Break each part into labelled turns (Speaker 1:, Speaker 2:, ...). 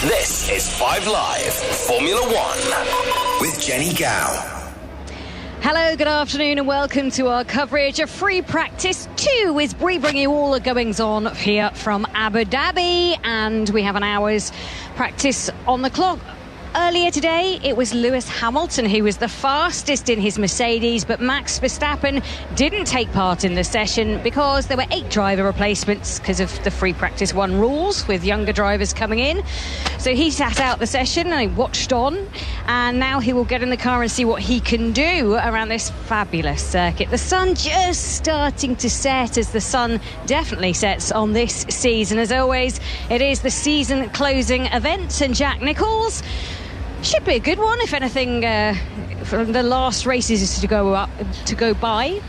Speaker 1: This is 5 Live Formula One with Jenny Gow.
Speaker 2: Hello, good afternoon and welcome to our coverage of Free Practice 2 as we bring you all the goings-on here from Abu Dhabi, and we have an hour's practice on the clock. Earlier today, it was Lewis Hamilton who was the fastest in his Mercedes, but Max Verstappen didn't take part in the session because there were 8 driver replacements because of the Free Practice 1 rules, with younger drivers coming in. So he sat out the session and he watched on, and now he will get in the car and see what he can do around this fabulous circuit. The sun just starting to set, as the sun definitely sets on this season. As always, it is the season closing event, and Jack Nicholls should be a good one, if anything, from the last races to go by.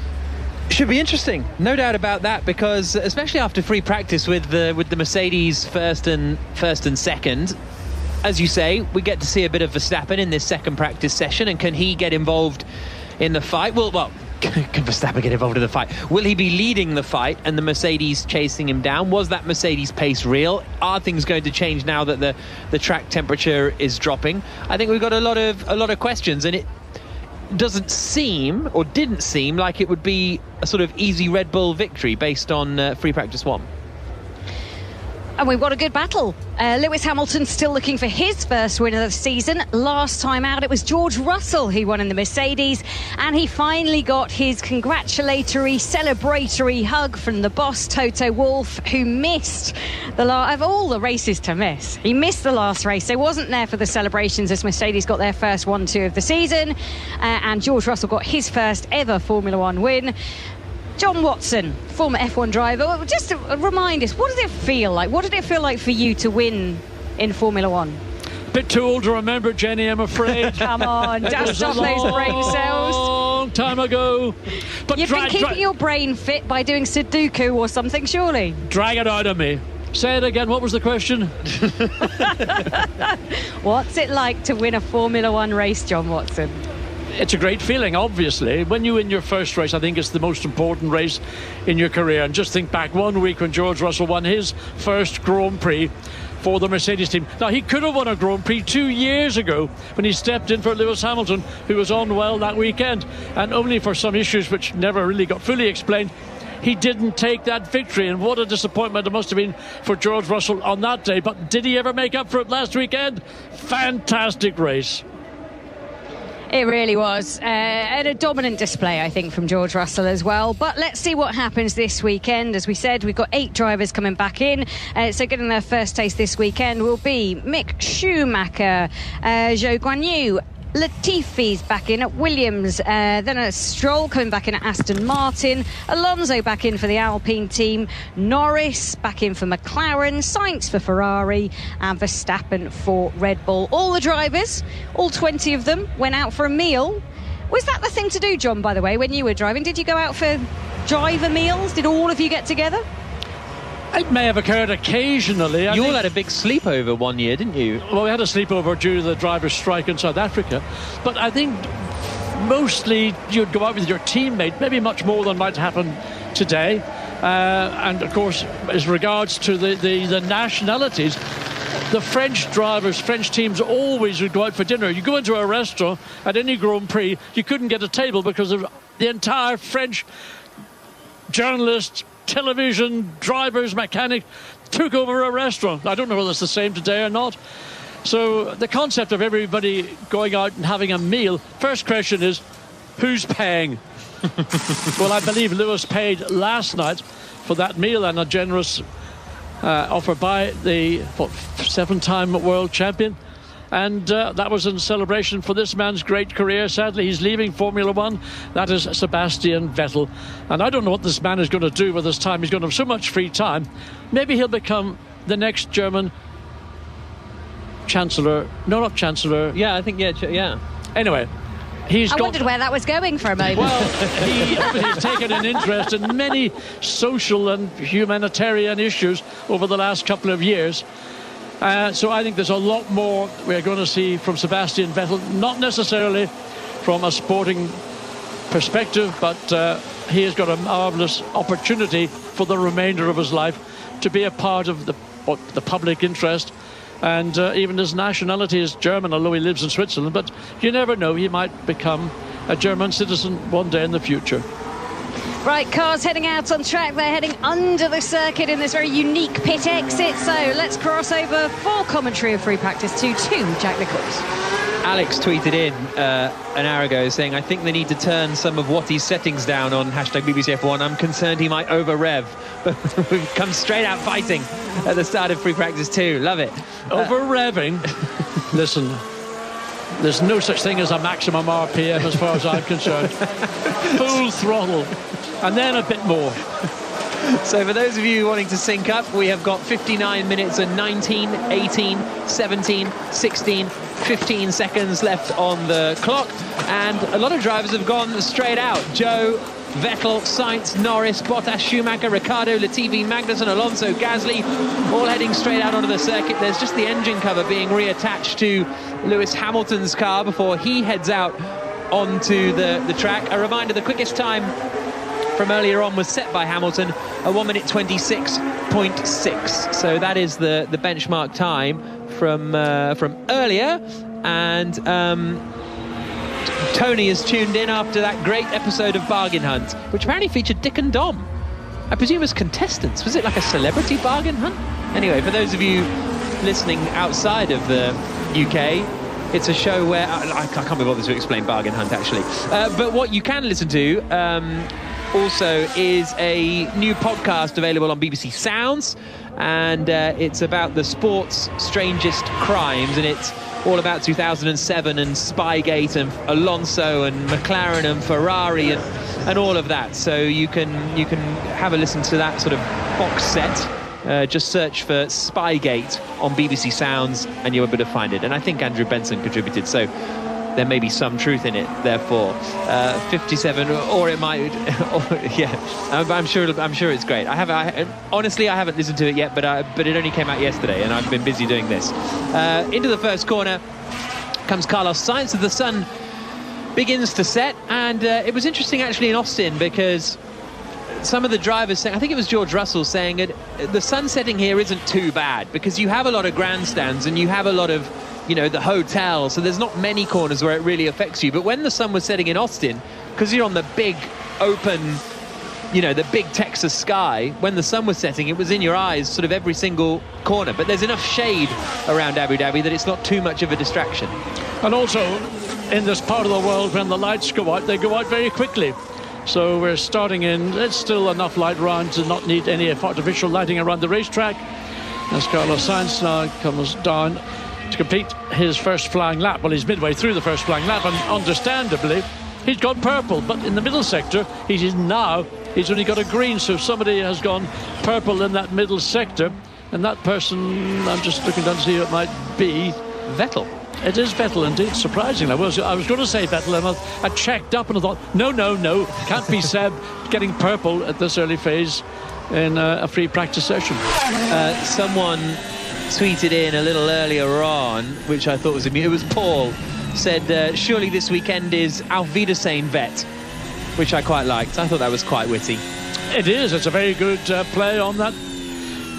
Speaker 3: Should be interesting, no doubt about that, because especially after free practice with the Mercedes first and second, as you say, we get to see a bit of Verstappen in this second practice session. And can he get involved in the fight? Well, can Verstappen get involved in the fight? Will he be leading the fight and the Mercedes chasing him down? Was that Mercedes pace real? Are things going to change now that the track temperature is dropping? I think we've got a lot of questions, and it didn't seem like it would be a sort of easy Red Bull victory based on free practice 1.
Speaker 2: And we've got a good battle. Lewis Hamilton still looking for his first win of the season. Last time out, it was George Russell who won in the Mercedes, and he finally got his congratulatory, celebratory hug from the boss, Toto Wolff, who missed of all the races to miss. He missed the last race, so wasn't there for the celebrations as Mercedes got their first 1-2 of the season, and George Russell got his first ever Formula One win. John Watson, former F1 driver, just to remind us, what does it feel like? What did it feel like for you to win in Formula One?
Speaker 4: Bit too old to remember, Jenny, I'm afraid.
Speaker 2: Come on, dust off those brain cells.
Speaker 4: Long time ago. But
Speaker 2: you've been keeping your brain fit by doing Sudoku or something, surely?
Speaker 4: Drag it out of me. Say it again, what was the question?
Speaker 2: What's it like to win a Formula One race, John Watson?
Speaker 4: It's a great feeling, obviously. When you win your first race, I think it's the most important race in your career. And just think back 1 week when George Russell won his first Grand Prix for the Mercedes team. Now, he could have won a Grand Prix 2 years ago when he stepped in for Lewis Hamilton, who was unwell that weekend. And only for some issues which never really got fully explained, he didn't take that victory. And what a disappointment it must have been for George Russell on that day. But did he ever make up for it last weekend? Fantastic race.
Speaker 2: It really was. And a dominant display, I think, from George Russell as well. But let's see what happens this weekend. As we said, we've got 8 drivers coming back in. So getting their first taste this weekend will be Mick Schumacher, Zhou Guanyu, Latifi's back in at Williams, then a Stroll coming back in at Aston Martin, Alonso back in for the Alpine team, Norris back in for McLaren, Sainz for Ferrari, and Verstappen for Red Bull. All the drivers, all 20 of them, went out for a meal. Was that the thing to do, John, by the way, when you were driving? Did you go out for driver meals? Did all of you get together?
Speaker 4: It may have occurred occasionally.
Speaker 3: You all had a big sleepover one year, didn't you?
Speaker 4: Well, we had a sleepover due to the driver's strike in South Africa. But I think mostly you'd go out with your teammate, maybe much more than might happen today. And, of course, as regards to the nationalities, the French drivers, French teams always would go out for dinner. You go into a restaurant at any Grand Prix, you couldn't get a table because of the entire French journalists, television, drivers, mechanic took over a restaurant. I don't know whether it's the same today or not. So the concept of everybody going out and having a meal, first question is, who's paying? Well, I believe Lewis paid last night for that meal, and a generous offer by the 7-time world champion. And that was in celebration for this man's great career. Sadly, he's leaving Formula One. That is Sebastian Vettel. And I don't know what this man is going to do with his time. He's going to have so much free time. Maybe he'll become the next German Chancellor. No, not Chancellor.
Speaker 3: Yeah, I think, yeah.
Speaker 4: Anyway.
Speaker 2: I wondered where that was going for a moment.
Speaker 4: Well, he has taken an interest in many social and humanitarian issues over the last couple of years. So I think there's a lot more we're going to see from Sebastian Vettel, not necessarily from a sporting perspective, but he has got a marvellous opportunity for the remainder of his life to be a part of the public interest And even his nationality is German, although he lives in Switzerland. But you never know, he might become a German citizen one day in the future.
Speaker 2: Right, cars heading out on track. They're heading under the circuit in this very unique pit exit. So let's cross over for commentary of free practice 2 to Jack Nicholls.
Speaker 3: Alex tweeted in an hour ago saying, I think they need to turn some of Watty's settings down on hashtag BBC F1. I'm concerned he might over-rev. But we've come straight out fighting at the start of free practice 2. Love it.
Speaker 4: Over-revving? Listen, there's no such thing as a maximum RPM as far as I'm concerned. Full throttle. And then a bit more.
Speaker 3: So for those of you wanting to sync up, we have got 59 minutes and 19, 18, 17, 16, 15 seconds left on the clock. And a lot of drivers have gone straight out. Joe, Vettel, Sainz, Norris, Bottas, Schumacher, Ricciardo, Latifi, Magnussen, Alonso, Gasly, all heading straight out onto the circuit. There's just the engine cover being reattached to Lewis Hamilton's car before he heads out onto the track. A reminder, the quickest time from earlier on was set by Hamilton, a 1 minute 26.6. So that is the benchmark time from earlier. And Tony has tuned in after that great episode of Bargain Hunt, which apparently featured Dick and Dom, I presume, as contestants. Was it like a celebrity bargain hunt? Anyway, for those of you listening outside of the UK, it's a show where I can't be bothered to explain Bargain Hunt, actually. But what you can listen to also is a new podcast available on BBC Sounds, and it's about the sport's strangest crimes, and it's all about 2007 and Spygate and Alonso and McLaren and Ferrari and all of that. So you can have a listen to that sort of box set. Just search for Spygate on BBC Sounds and you'll be able to find it. And I think Andrew Benson contributed, so there may be some truth in it. Therefore, 57, or it might, yeah. I'm sure it's great. Honestly, I haven't listened to it yet, but it only came out yesterday, and I've been busy doing this. Into the first corner comes Carlos Sainz as the sun begins to set, and it was interesting actually in Austin because some of the drivers saying, I think it was George Russell saying that the sun setting here isn't too bad because you have a lot of grandstands and you have a lot of, the hotel, so there's not many corners where it really affects you. But when the sun was setting in Austin, because you're on the big open, the big Texas sky, when the sun was setting, it was in your eyes sort of every single corner. But there's enough shade around Abu Dhabi that it's not too much of a distraction.
Speaker 4: And also, in this part of the world, when the lights go out, they go out very quickly. So we're starting in, there's still enough light around to not need any artificial lighting around the racetrack. As Carlos Sainz now comes down to complete his first flying lap. Well, he's midway through the first flying lap, and understandably, he's gone purple. But in the middle sector, he's only got a green. So somebody has gone purple in that middle sector. And that person, I'm just looking down to see who it might be.
Speaker 3: Vettel.
Speaker 4: It is Vettel, indeed, surprisingly. I was going to say Vettel, and I checked up and I thought, no, can't be Seb getting purple at this early phase in a free practice session.
Speaker 3: Someone tweeted in a little earlier on, which I thought was amusing. It was Paul, said, surely this weekend is Auf Wiedersehen Vet, which I quite liked. I thought that was quite witty.
Speaker 4: It is. It's a very good play on that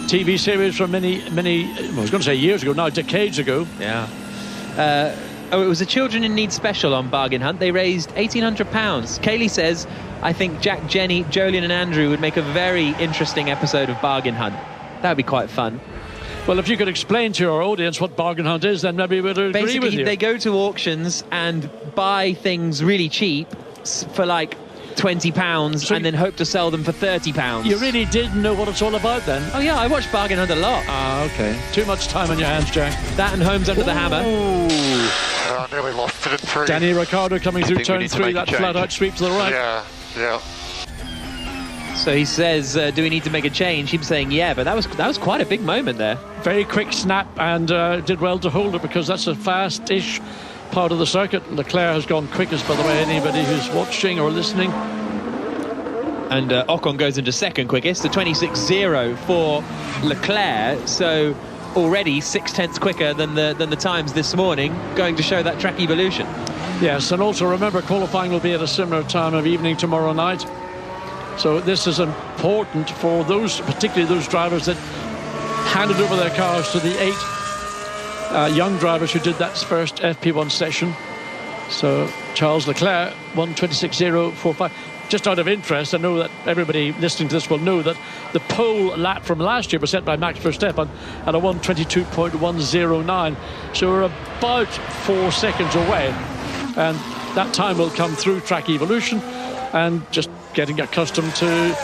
Speaker 4: TV series from many, I was going to say years ago, now decades ago.
Speaker 3: Yeah. It was a Children in Need special on Bargain Hunt. They raised £1,800. Kaylee says, I think Jack, Jenny, Jolien and Andrew would make a very interesting episode of Bargain Hunt. That would be quite fun.
Speaker 4: Well, if you could explain to our audience what Bargain Hunt is, then maybe we'd agree
Speaker 3: Basically,
Speaker 4: with you.
Speaker 3: They go to auctions and buy things really cheap for like £20 and then hope to sell them for £30.
Speaker 4: You really did know what it's all about then?
Speaker 3: Oh yeah, I watched Bargain Hunt a lot.
Speaker 4: Ah, okay. Too much time on your hands, Jack.
Speaker 3: That and Homes Under the Hammer.
Speaker 5: I nearly lost it in 3.
Speaker 4: Danny Ricciardo coming through turn 3, that flat-out sweep to the right.
Speaker 5: Yeah.
Speaker 3: So he says, do we need to make a change? He's saying, yeah, but that was quite a big moment there.
Speaker 4: Very quick snap, and did well to hold it because that's a fast-ish part of the circuit. Leclerc has gone quickest, by the way, anybody who's watching or listening.
Speaker 3: And Ocon goes into second quickest, the 26.0 for Leclerc. So already 6/10 quicker than the times this morning, going to show that track evolution.
Speaker 4: Yes, and also remember, qualifying will be at a similar time of evening tomorrow night. So this is important for those, particularly those drivers that handed over their cars to the 8 young drivers who did that first FP1 session. So Charles Leclerc, 1:26.045. Just out of interest, I know that everybody listening to this will know that the pole lap from last year was set by Max Verstappen at a 1:22.109. So we're about 4 seconds away. And that time will come through track evolution and just getting accustomed to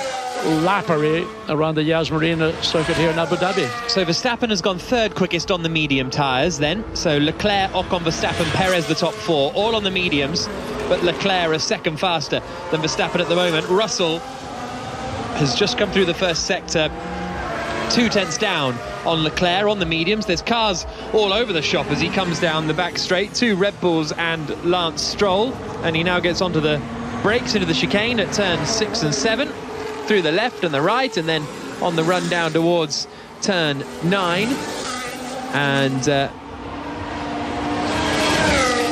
Speaker 4: lappery around the Yas Marina circuit here in Abu Dhabi.
Speaker 3: So Verstappen has gone third quickest on the medium tyres then. So Leclerc, Ocon, Verstappen, Perez the top four, all on the mediums, but Leclerc a second faster than Verstappen at the moment. Russell has just come through the first sector, 2 tenths down on Leclerc on the mediums. There's cars all over the shop as he comes down the back straight. 2 Red Bulls and Lance Stroll, and he now gets onto the brakes into the chicane at turns 6 and 7. Through the left and the right, and then on the run down towards turn 9. And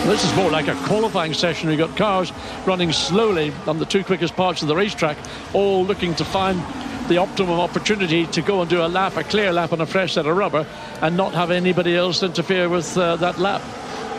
Speaker 4: this is more like a qualifying session. We've got cars running slowly on the 2 quickest parts of the racetrack, all looking to find the optimum opportunity to go and do a clear lap on a fresh set of rubber and not have anybody else interfere with that lap.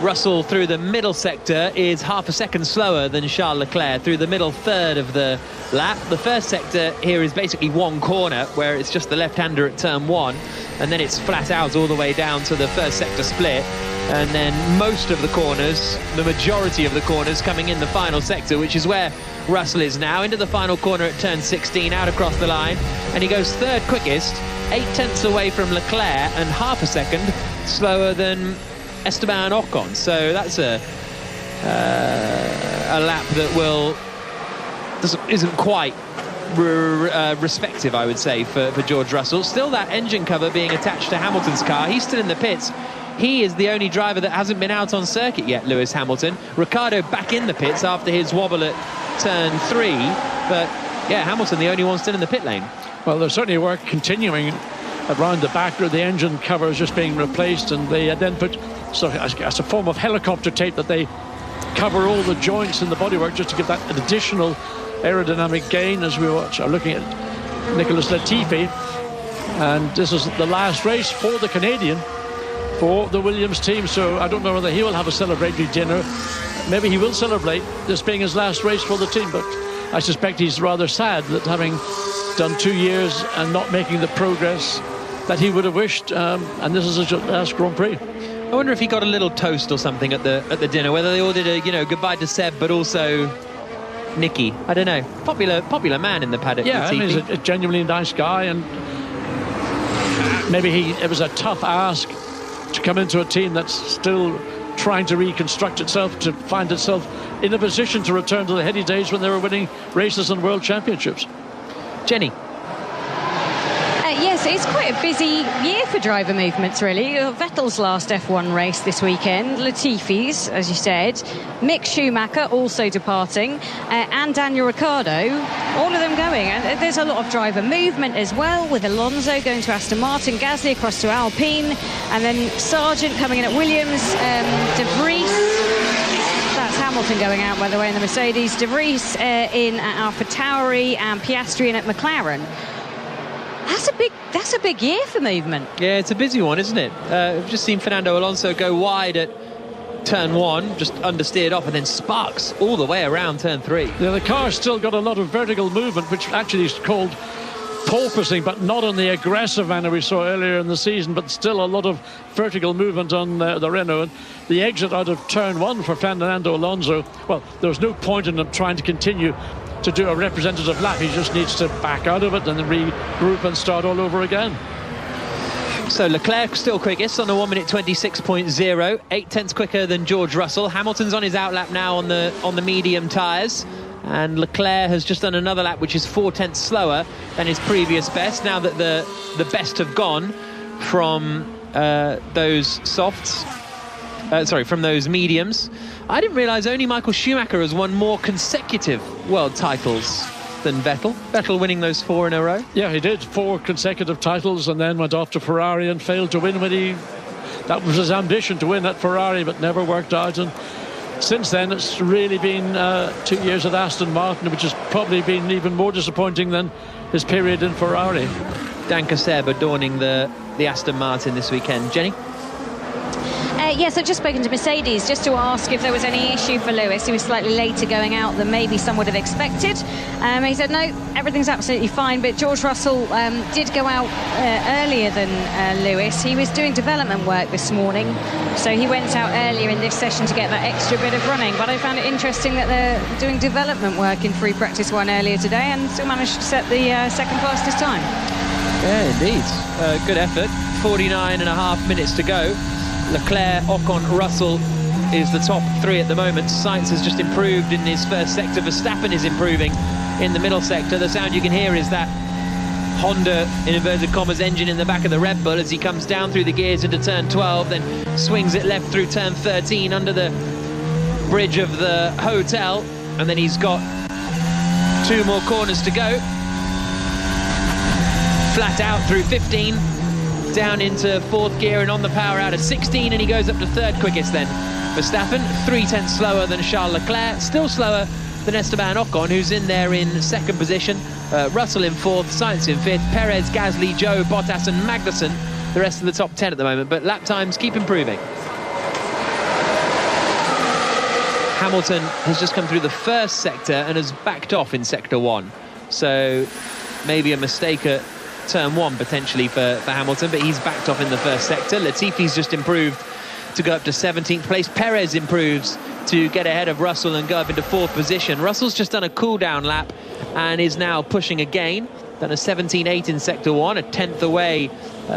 Speaker 3: Russell through the middle sector is half a second slower than Charles Leclerc through the middle third of the lap. The first sector here is basically one corner where it's just the left-hander at turn 1, and then it's flat out all the way down to the first sector split, and then most of the corners, the majority of the corners, coming in the final sector, which is where Russell is now, into the final corner at turn 16, out across the line, and he goes third quickest, 8 tenths away from Leclerc and half a second slower than Esteban Ocon. So that's a lap that isn't quite respective, I would say, for George Russell. Still that engine cover being attached to Hamilton's car. He's still in the pits. He is the only driver that hasn't been out on circuit yet, Lewis Hamilton. Ricciardo back in the pits after his wobble at turn 3, but yeah, Hamilton the only one still in the pit lane.
Speaker 4: Well, there's certainly work continuing around the back where the engine cover is just being replaced, and they then put as a form of helicopter tape that they cover all the joints in the bodywork just to give that an additional aerodynamic gain. As we are looking at Nicholas Latifi, and this is the last race for the Canadian, for the Williams team, so I don't know whether he will have a celebratory dinner. Maybe he will celebrate this being his last race for the team, but I suspect he's rather sad that having done 2 years and not making the progress that he would have wished, and this is his last Grand Prix.
Speaker 3: I wonder if he got a little toast or something at the dinner, whether they all did a goodbye to Seb, but also Nicky. I don't know. Popular man in the paddock.
Speaker 4: Yeah, I mean, he's a genuinely nice guy, and maybe it was a tough ask to come into a team that's still trying to reconstruct itself, to find itself in a position to return to the heady days when they were winning races and world championships.
Speaker 3: Jenny.
Speaker 2: Yes, it's quite a busy year for driver movements, really. Vettel's last F1 race this weekend, Latifi's, as you said, Mick Schumacher also departing, and Daniel Ricciardo, all of them going. And there's a lot of driver movement as well, with Alonso going to Aston Martin, Gasly across to Alpine, and then Sargent coming in at Williams, De Vries. That's Hamilton going out, by the way, in the Mercedes. De Vries in at AlphaTauri, and Piastri in at McLaren. That's a big year for movement.
Speaker 3: Yeah, it's a busy one, isn't it? We've just seen Fernando Alonso go wide at turn 1, just understeered off, and then sparks all the way around turn 3.
Speaker 4: Yeah, the car's still got a lot of vertical movement, which actually is called porpoising, but not in the aggressive manner we saw earlier in the season, but still a lot of vertical movement on the Renault. And the exit out of turn 1 for Fernando Alonso, well, there was no point in him trying to continue to do a representative lap. He just needs to back out of it and then regroup and start all over again.
Speaker 3: So Leclerc still quickest on a 1:26.0, 8 tenths quicker than George Russell. Hamilton's on his outlap now on the medium tyres, and Leclerc has just done another lap which is 4 tenths slower than his previous best, now that the best have gone from those softs, from those mediums. I didn't realise only Michael Schumacher has won more consecutive world titles than Vettel. Vettel winning those 4 in a row.
Speaker 4: Yeah, he did 4 consecutive titles, and then went off to Ferrari and failed to win that was his ambition, to win at Ferrari, but never worked out. And since then it's really been 2 years at Aston Martin, which has probably been even more disappointing than his period in Ferrari.
Speaker 3: Danke Seb adorning the Aston Martin this weekend. Jenny?
Speaker 2: Yes, I've just spoken to Mercedes just to ask if there was any issue for Lewis. He was slightly later going out than maybe some would have expected. He said, no, everything's absolutely fine. But George Russell did go out earlier than Lewis. He was doing development work this morning, so he went out earlier in this session to get that extra bit of running. But I found it interesting that they're doing development work in free practice 1 earlier today and still managed to set the second fastest time.
Speaker 3: Yeah, indeed. Good effort. 49.5 minutes to go. Leclerc, Ocon, Russell is the top 3 at the moment. Sainz has just improved in his first sector. Verstappen is improving in the middle sector. The sound you can hear is that Honda, in inverted commas, engine in the back of the Red Bull as he comes down through the gears into turn 12, then swings it left through turn 13 under the bridge of the hotel, and then he's got 2 more corners to go. Flat out through 15. Down into 4th gear and on the power out of 16, and he goes up to 3rd quickest then. Verstappen 0.3 slower than Charles Leclerc, still slower than Esteban Ocon, who's in there in 2nd position. Russell in 4th, Sainz in 5th, Perez, Gasly, Zhou, Bottas and Magnussen, the rest of the top 10 at the moment, but lap times keep improving. Hamilton has just come through the 1st sector and has backed off in sector 1, so maybe a mistake at turn 1 potentially for Hamilton, but he's backed off in the 1st sector. Latifi's just improved to go up to 17th place. Perez improves to get ahead of Russell and go up into 4th position. Russell's just done a cool-down lap and is now pushing again. Done a 17.8 in sector 1, a 10th away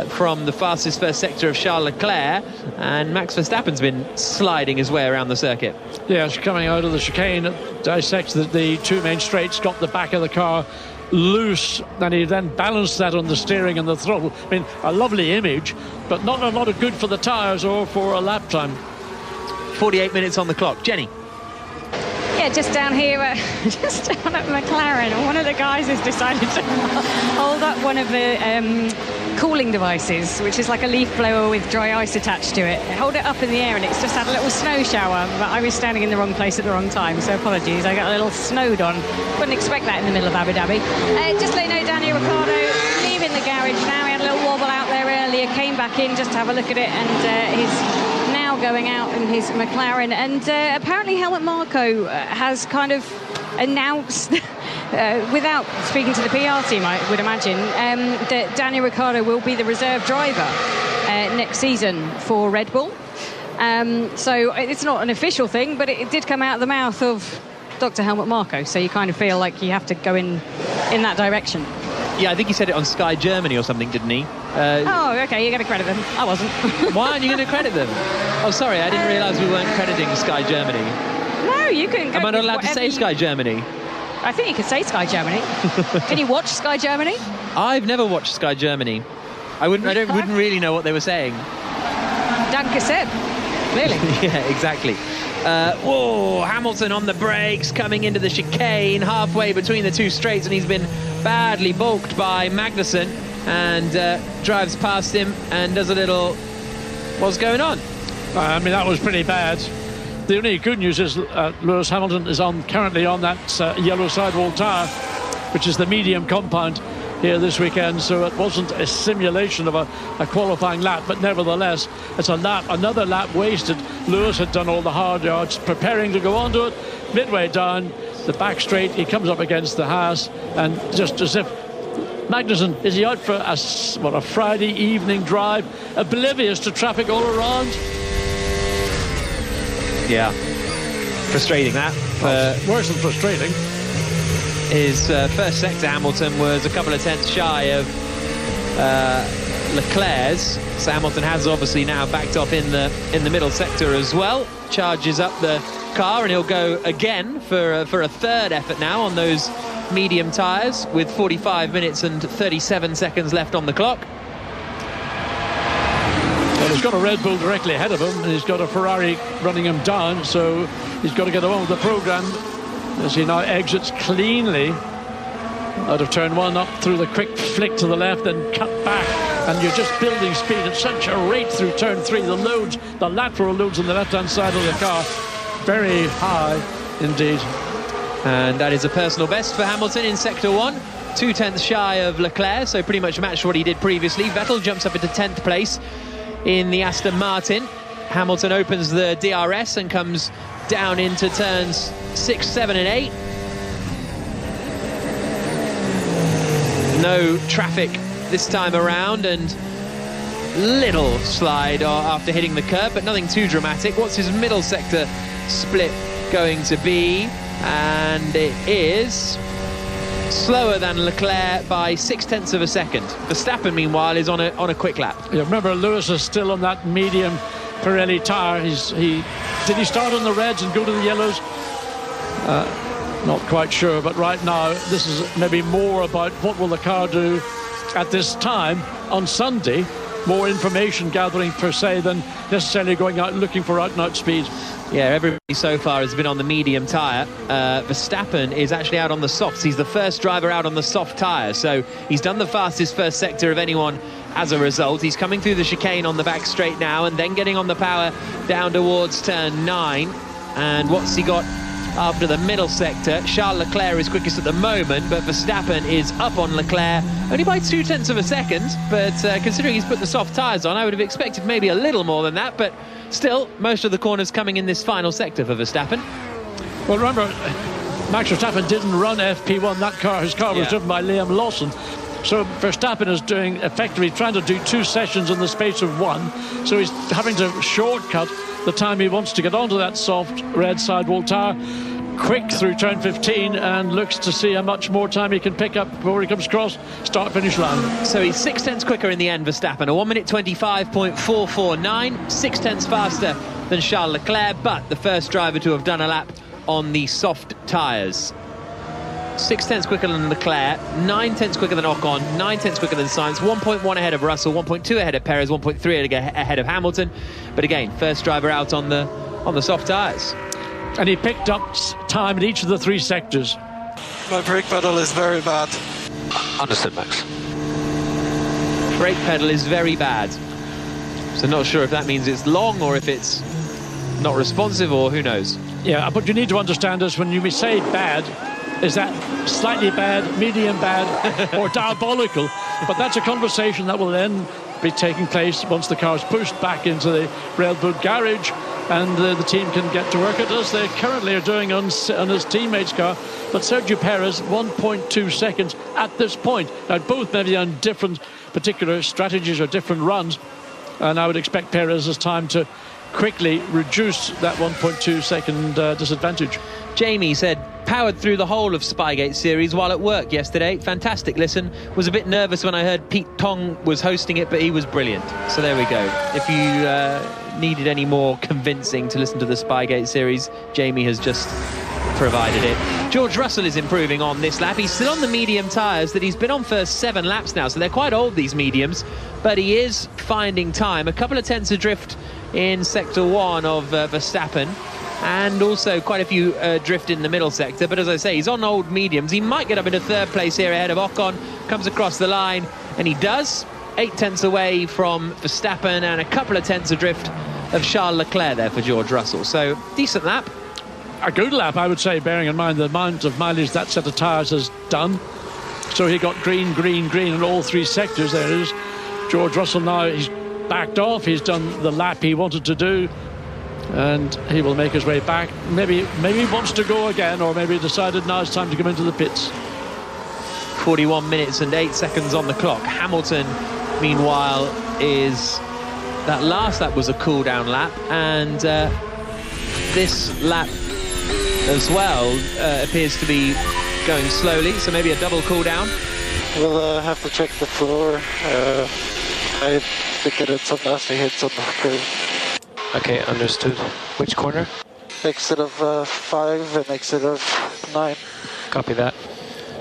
Speaker 3: from the fastest first sector of Charles Leclerc, and Max Verstappen's been sliding his way around the circuit.
Speaker 4: Yes, coming out of the chicane, dissects the 2 main straights, got the back of the car loose, and he then balanced that on the steering and the throttle. I mean, a lovely image, but not a lot of good for the tyres or for a lap time.
Speaker 3: 48 minutes on the clock. Jenny.
Speaker 2: Yeah, just down here, just down at McLaren, one of the guys has decided to hold up one of the cooling devices, which is like a leaf blower with dry ice attached to it. Hold it up in the air and it's just had a little snow shower, but I was standing in the wrong place at the wrong time, so apologies. I got a little snowed on. Wouldn't expect that in the middle of Abu Dhabi. Just let you know, Daniel Ricciardo leaving the garage now. He had a little wobble out there earlier, came back in just to have a look at it, and he's now going out in his McLaren. And apparently Helmut Marko has kind of announced without speaking to the PR team, I would imagine, that Daniel Ricciardo will be the reserve driver next season for Red Bull. So it's not an official thing, but it did come out of the mouth of Dr. Helmut Marko, so you kind of feel like you have to go in that direction.
Speaker 3: Yeah, I think he said it on Sky Germany or something, didn't he?
Speaker 2: Oh, OK, you're going to credit them. I wasn't.
Speaker 3: Why aren't you going to credit them? Oh, sorry, I didn't realise we weren't crediting Sky Germany.
Speaker 2: No, you can.
Speaker 3: Am I not allowed to say Sky Germany?
Speaker 2: I think you can say Sky Germany. Can you watch Sky Germany?
Speaker 3: I've never watched Sky Germany. I wouldn't really know what they were saying.
Speaker 2: Danke sehr. Clearly.
Speaker 3: Yeah, exactly. Whoa, Hamilton on the brakes, coming into the chicane, halfway between the 2 straights, and he's been badly balked by Magnussen, and drives past him and does a little... What's going on?
Speaker 4: I mean, that was pretty bad. The only good news is Lewis Hamilton is currently on that yellow sidewall tyre, which is the medium compound here this weekend, so it wasn't a simulation of a qualifying lap, but nevertheless it's another lap wasted. Lewis had done all the hard yards, preparing to go onto it. Midway down the back straight, he comes up against the Haas, and just as if Magnussen, is he out for a Friday evening drive, oblivious to traffic all around?
Speaker 3: Yeah, frustrating that.
Speaker 4: Worse than frustrating.
Speaker 3: His first sector, Hamilton, was a couple of tenths shy of Leclerc's. So Hamilton has obviously now backed off in the middle sector as well. Charges up the car, and he'll go again for a 3rd effort now on those medium tyres, with 45 minutes and 37 seconds left on the clock.
Speaker 4: Well, he's got a Red Bull directly ahead of him, and he's got a Ferrari running him down, so he's got to get on with the programme as he now exits cleanly out of turn 1, up through the quick flick to the left and cut back, and you're just building speed at such a rate through turn 3. The lateral loads on the left-hand side of the car, very high indeed.
Speaker 3: And that is a personal best for Hamilton in sector 1, 2 tenths shy of Leclerc, so pretty much matched what he did previously. Vettel jumps up into 10th place in the Aston Martin. Hamilton opens the DRS and comes down into turns 6, 7 and 8. No traffic this time around, and little slide after hitting the curb, but nothing too dramatic. What's his middle sector split going to be? And it is slower than Leclerc by 0.6 of a second. Verstappen, meanwhile, is on a quick lap.
Speaker 4: Yeah, remember, Lewis is still on that medium Pirelli tyre. Did he start on the reds and go to the yellows? Not quite sure, but right now this is maybe more about what will the car do at this time on Sunday. More information gathering per se than necessarily going out looking for out-and-out speed.
Speaker 3: Yeah, everybody so far has been on the medium tyre. Verstappen is actually out on the softs. He's the first driver out on the soft tyre, so he's done the fastest first sector of anyone as a result. He's coming through the chicane on the back straight now, and then getting on the power down towards turn 9. And what's he got after the middle sector? Charles Leclerc is quickest at the moment, but Verstappen is up on Leclerc only by 0.2 of a second. But considering he's put the soft tyres on, I would have expected maybe a little more than that. But still, most of the corners coming in this final sector for Verstappen.
Speaker 4: Well, remember, Max Verstappen didn't run FP1. His car was driven by Liam Lawson. So Verstappen is effectively trying to do 2 sessions in the space of 1. So he's having to shortcut the time he wants to get onto that soft red sidewall tyre, quick through turn 15, and looks to see how much more time he can pick up before he comes across start-finish line.
Speaker 3: So he's 0.6 quicker in the end, Verstappen, a 1 minute 25.449, 0.6 faster than Charles Leclerc, but the first driver to have done a lap on the soft tyres. 0.6 quicker than Leclerc, 0.9 quicker than Ocon, 0.9 quicker than Sainz, 1.1 ahead of Russell, 1.2 ahead of Perez, 1.3 ahead of Hamilton. But again, first driver out on the soft tyres.
Speaker 4: And he picked up time in each of the 3 sectors.
Speaker 6: My brake pedal is very bad.
Speaker 7: Understood, Max.
Speaker 3: Brake pedal is very bad. So not sure if that means it's long or if it's not responsive, or who knows.
Speaker 4: Yeah, but you need to understand this. When you say bad, is that slightly bad, medium bad, or diabolical? But that's a conversation that will then be taking place once the car is pushed back into the Railboot garage, and the team can get to work at as they currently are doing on his teammate's car. But Sergio Perez, 1.2 seconds at this point. Now, both maybe on different particular strategies or different runs, and I would expect Perez's time to quickly reduce that 1.2 second disadvantage.
Speaker 3: Jamie said, powered through the whole of Spygate series while at work yesterday. Fantastic listen. Was a bit nervous when I heard Pete Tong was hosting it, but he was brilliant. So there we go. If you needed any more convincing to listen to the Spygate series, Jamie has just provided it. George Russell is improving on this lap. He's still on the medium tyres that he's been on for 7 laps now, so they're quite old, these mediums, but he is finding time. A couple of tenths adrift in sector 1 of Verstappen, and also quite a few drift in the middle sector. But as I say, he's on old mediums. He might get up into 3rd place here ahead of Ocon. Comes across the line, and he does. 8 tenths away from Verstappen, and a couple of tenths adrift of Charles Leclerc there for George Russell. So decent lap.
Speaker 4: A good lap, I would say, bearing in mind the amount of mileage that set of tyres has done. So he got green, green, green in all 3 sectors. There it is. George Russell now, he's backed off. He's done the lap he wanted to do, and he will make his way back. Maybe he wants to go again, or maybe decided now it's time to come into the pits.
Speaker 3: 41 minutes and 8 seconds on the clock. Hamilton, meanwhile, that last lap was a cool-down lap, and this lap as well appears to be going slowly, so maybe a double cool-down.
Speaker 6: We'll have to check the floor. I think it had some nasty hits on the curve.
Speaker 7: Okay, understood. Which corner?
Speaker 6: Exit of 5 and exit of 9.
Speaker 7: Copy that.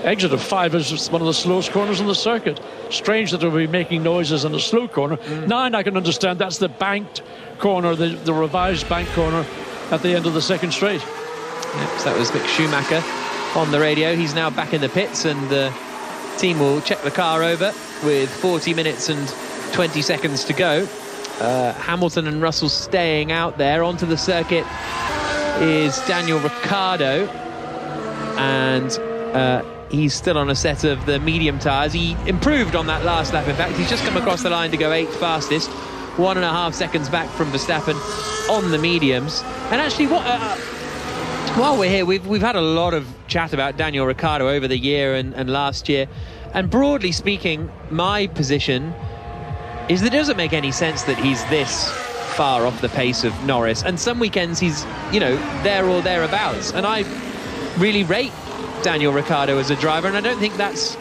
Speaker 4: Exit of 5 is one of the slowest corners on the circuit. Strange that it will be making noises in a slow corner. 9, I can understand. That's the banked corner, the revised bank corner at the end of the 2nd straight.
Speaker 3: Yep, so that was Mick Schumacher on the radio. He's now back in the pits, and the team will check the car over with 40 minutes and 20 seconds to go. Hamilton and Russell staying out there. Onto the circuit is Daniel Ricciardo, and he's still on a set of the medium tyres. He improved on that last lap. In fact, he's just come across the line to go 8th fastest. 1.5 seconds back from Verstappen on the mediums. And actually, while we're here, we've had a lot of chat about Daniel Ricciardo over the year and last year. And broadly speaking, my position is that it doesn't make any sense that he's this far off the pace of Norris. And some weekends he's, there or thereabouts. And I really rate Daniel Ricciardo as a driver, and I don't think that's...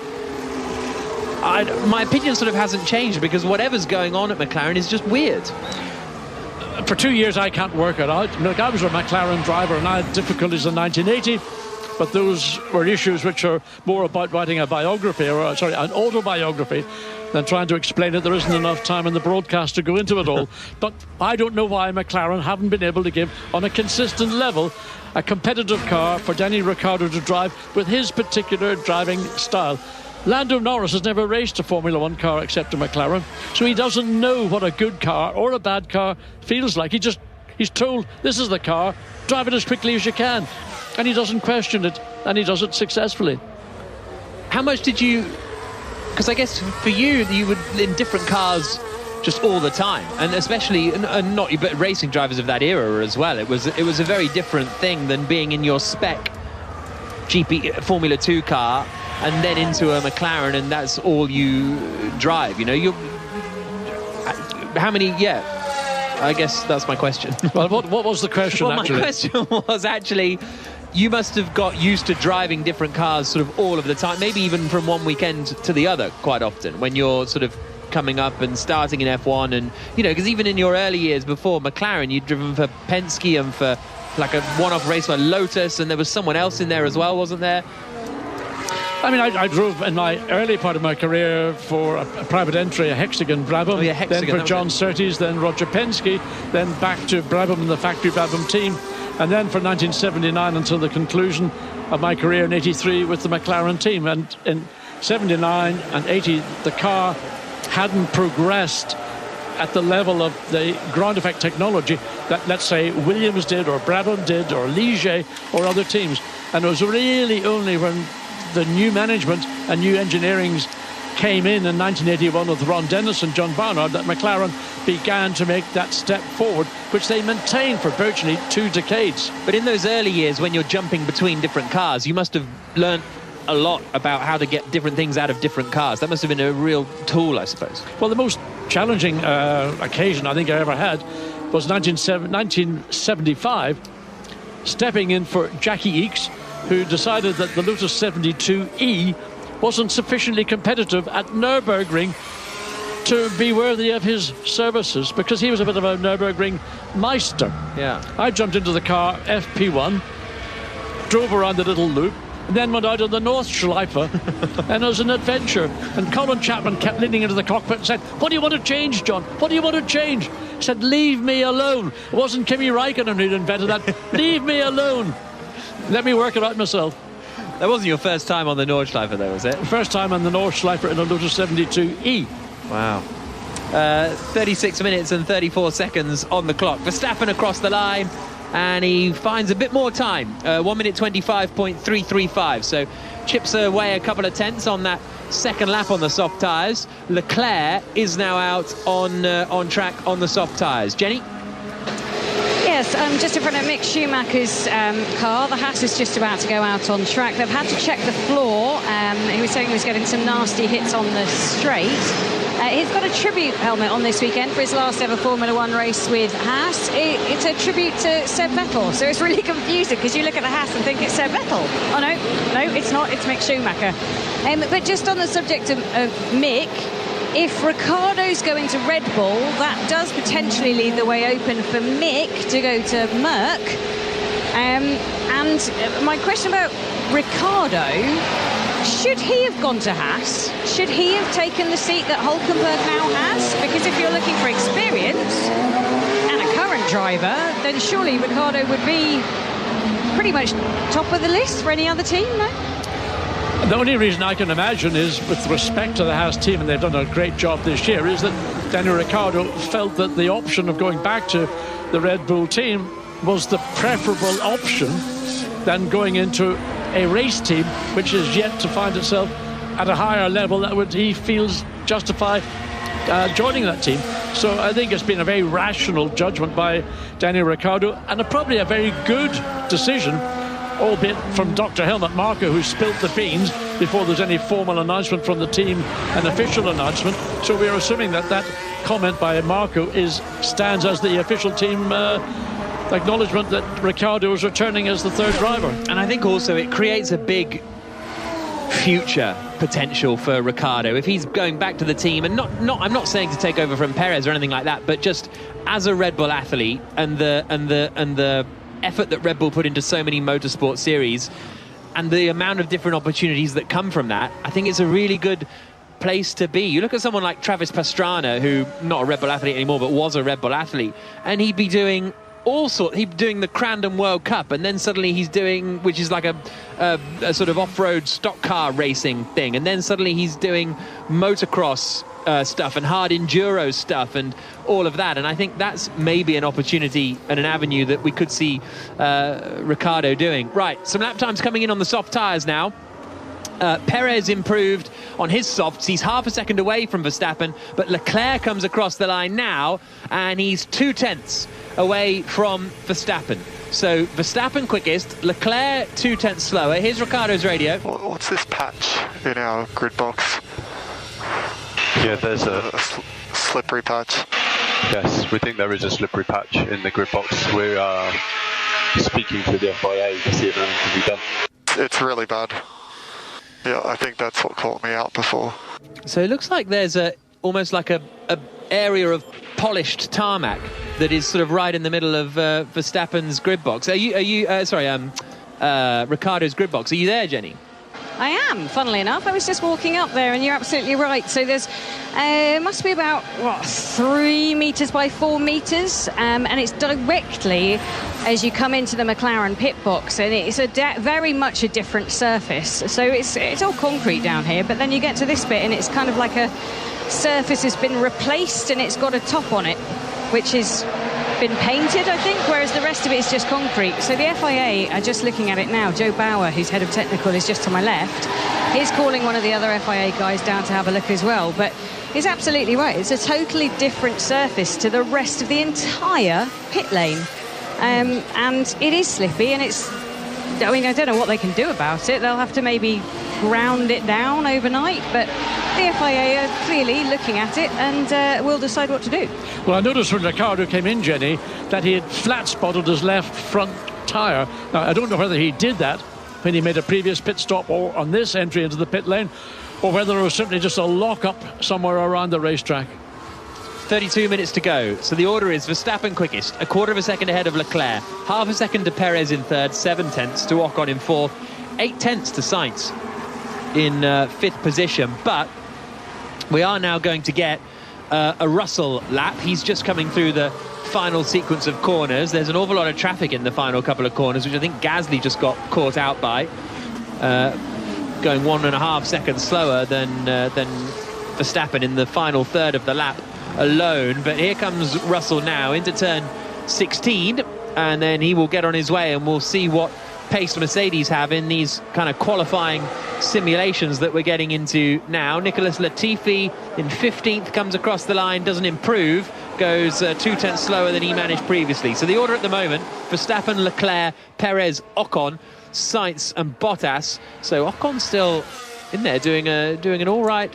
Speaker 3: my opinion sort of hasn't changed, because whatever's going on at McLaren is just weird.
Speaker 4: For 2 years, I can't work it out. Look, I was a McLaren driver, and I had difficulties in 1980, but those were issues which are more about writing a biography, an autobiography, than trying to explain it. There isn't enough time in the broadcast to go into it all. But I don't know why McLaren haven't been able to give, on a consistent level, a competitive car for Danny Ricciardo to drive with his particular driving style. Lando Norris has never raced a Formula One car except a McLaren, so he doesn't know what a good car or a bad car feels like. He's told, this is the car, drive it as quickly as you can. And he doesn't question it, and he does it successfully.
Speaker 3: How much did you... Because I guess for you would in different cars just all the time, and especially and not but racing drivers of that era as well. It was a very different thing than being in your spec GP Formula 2 car and then into a McLaren, and that's all you drive. How many? Yeah, I guess that's my question.
Speaker 4: Well, what was the question?
Speaker 3: Well, my question was actually, you must have got used to driving different cars sort of all of the time, maybe even from one weekend to the other quite often, when you're sort of coming up and starting in F1. And, because even in your early years before McLaren, you'd driven for Penske and for like a one-off race for Lotus, and there was someone else in there as well, wasn't there?
Speaker 4: I mean, I drove in my early part of my career for a private entry, a Hexagon Brabham, then for John Surtees, then Roger Penske, then back to Brabham and the factory Brabham team, and then for 1979 until the conclusion of my career in 83 with the McLaren team. And in 79 and 80, the car hadn't progressed at the level of the ground effect technology that, let's say, Williams did, or Brabham did, or Ligier, or other teams. And it was really only when the new management and new engineerings came in 1981 with Ron Dennis and John Barnard that McLaren began to make that step forward, which they maintained for virtually 2 decades.
Speaker 3: But in those early years, when you're jumping between different cars, you must have learned a lot about how to get different things out of different cars. That must have been a real tool, I suppose.
Speaker 4: Well, the most challenging occasion I think I ever had was 1975, stepping in for Jackie Ickx, who decided that the Lotus 72E wasn't sufficiently competitive at Nürburgring to be worthy of his services, because he was a bit of a Nürburgring meister.
Speaker 3: Yeah.
Speaker 4: I jumped into the car, FP1, drove around the little loop, and then went out on the North Schleife, and it was an adventure. And Colin Chapman kept leaning into the cockpit and said, "What do you want to change, John? What do you want to change?" He said, "Leave me alone." It wasn't Kimi Räikkönen who'd invented that. "Leave me alone. Let me work it out myself."
Speaker 3: That wasn't your first time on the Nordschleife, though, was it?
Speaker 4: First time on the Nordschleife in a Lotus 72E.
Speaker 3: Wow. 36 minutes and 34 seconds on the clock. Verstappen across the line, and he finds a bit more time. 1 minute 25.335. So chips away a couple of tenths on that second lap on the soft tyres. Leclerc is now out on track on the soft tyres. Jenny?
Speaker 2: Yes, just in front of Mick Schumacher's car. The Haas is just about to go out on track. They've had to check the floor. He was saying he was getting some nasty hits on the straight. He's got a tribute helmet on this weekend for his last ever Formula One race with Haas. It's a tribute to Seb Vettel, so it's really confusing because you look at the Haas and think it's Seb Vettel. Oh no, it's not. It's Mick Schumacher. But just on the subject of Mick, if Ricciardo's going to Red Bull, that does potentially leave the way open for Mick to go to Merck. And my question about Ricciardo, should he have gone to Haas? Should he have taken the seat that Hülkenberg now has? Because if you're looking for experience and a current driver, then surely Ricciardo would be pretty much top of the list for any other team, no?
Speaker 4: The only reason I can imagine is, with respect to the Haas team, and they've done a great job this year, is that Daniel Ricciardo felt that the option of going back to the Red Bull team was the preferable option than going into a race team which is yet to find itself at a higher level that he feels justify joining that team. So I think it's been a very rational judgment by Daniel Ricciardo, and probably a very good decision, albeit from Dr. Helmut Marko, who spilt the beans before there's any formal announcement from the team, an official announcement. So we're assuming that that comment by Marko stands as the official team acknowledgement that Ricciardo is returning as the third driver.
Speaker 3: And I think also it creates a big future potential for Ricciardo if he's going back to the team, and I'm not saying to take over from Perez or anything like that, but just as a Red Bull athlete and the effort that Red Bull put into so many motorsport series and the amount of different opportunities that come from that, I think it's a really good place to be. You look at someone like Travis Pastrana, who not a Red Bull athlete anymore but was a Red Bull athlete, and he'd be doing all sorts. He's doing the Crandon World Cup, and then suddenly he's doing, which is like a sort of off-road stock car racing thing, and then suddenly he's doing motocross stuff and hard enduro stuff and all of that. And I think that's maybe an opportunity and an avenue that we could see Ricciardo doing. Right, some lap times coming in on the soft tyres now. Perez improved on his softs. He's half a second away from Verstappen, but Leclerc comes across the line now, and he's 0.2 away from Verstappen. So Verstappen quickest, Leclerc 0.2 slower. Here's Ricciardo's radio.
Speaker 5: What's this patch in our grid box?
Speaker 8: Yeah, there's a
Speaker 5: slippery patch.
Speaker 8: Yes, we think there is a slippery patch in the grid box. We are speaking to the FIA to see if anything can be done.
Speaker 5: It's really bad. Yeah, I think that's what caught me out before.
Speaker 3: So it looks like there's almost like a area of polished tarmac that is sort of right in the middle of Verstappen's grid box. Are you Ricciardo's grid box? Are you there, Jenny?
Speaker 2: I am, funnily enough. I was just walking up there, and you're absolutely right. So there's must be about 3 meters by 4 meters, and it's directly as you come into the McLaren pit box, and it's very much a different surface. So it's all concrete down here, but then you get to this bit, and it's kind of like a surface has been replaced, and it's got a top on it, which has been painted, I think, whereas the rest of it is just concrete. So the FIA are just looking at it now. Joe Bauer, who's head of technical, is just to my left. He's calling one of the other FIA guys down to have a look as well. But he's absolutely right. It's a totally different surface to the rest of the entire pit lane. And it is slippy, and I mean, I don't know what they can do about it. They'll have to maybe ground it down overnight, but the FIA are clearly looking at it and will decide what to do.
Speaker 4: Well, I noticed when Ricciardo came in, Jenny, that he had flat spotted his left front tyre. Now, I don't know whether he did that when he made a previous pit stop or on this entry into the pit lane, or whether it was simply just a lock-up somewhere around the racetrack.
Speaker 3: 32 minutes to go. So the order is Verstappen quickest, a quarter of a second ahead of Leclerc, half a second to Perez in third, 0.7 to Ocon in fourth, 0.8 to Sainz in fifth position. But we are now going to get a Russell lap. He's just coming through the final sequence of corners. There's an awful lot of traffic in the final couple of corners, which I think Gasly just got caught out by, going 1.5 seconds slower than Verstappen in the final third of the lap alone. But here comes Russell now into turn 16, and then he will get on his way, and we'll see what pace Mercedes have in these kind of qualifying simulations that we're getting into now. Nicholas Latifi in 15th comes across the line, doesn't improve, goes 0.2 slower than he managed previously. So the order at the moment: Verstappen, Leclerc, Perez, Ocon, Sainz and Bottas. So Ocon still in there doing an all right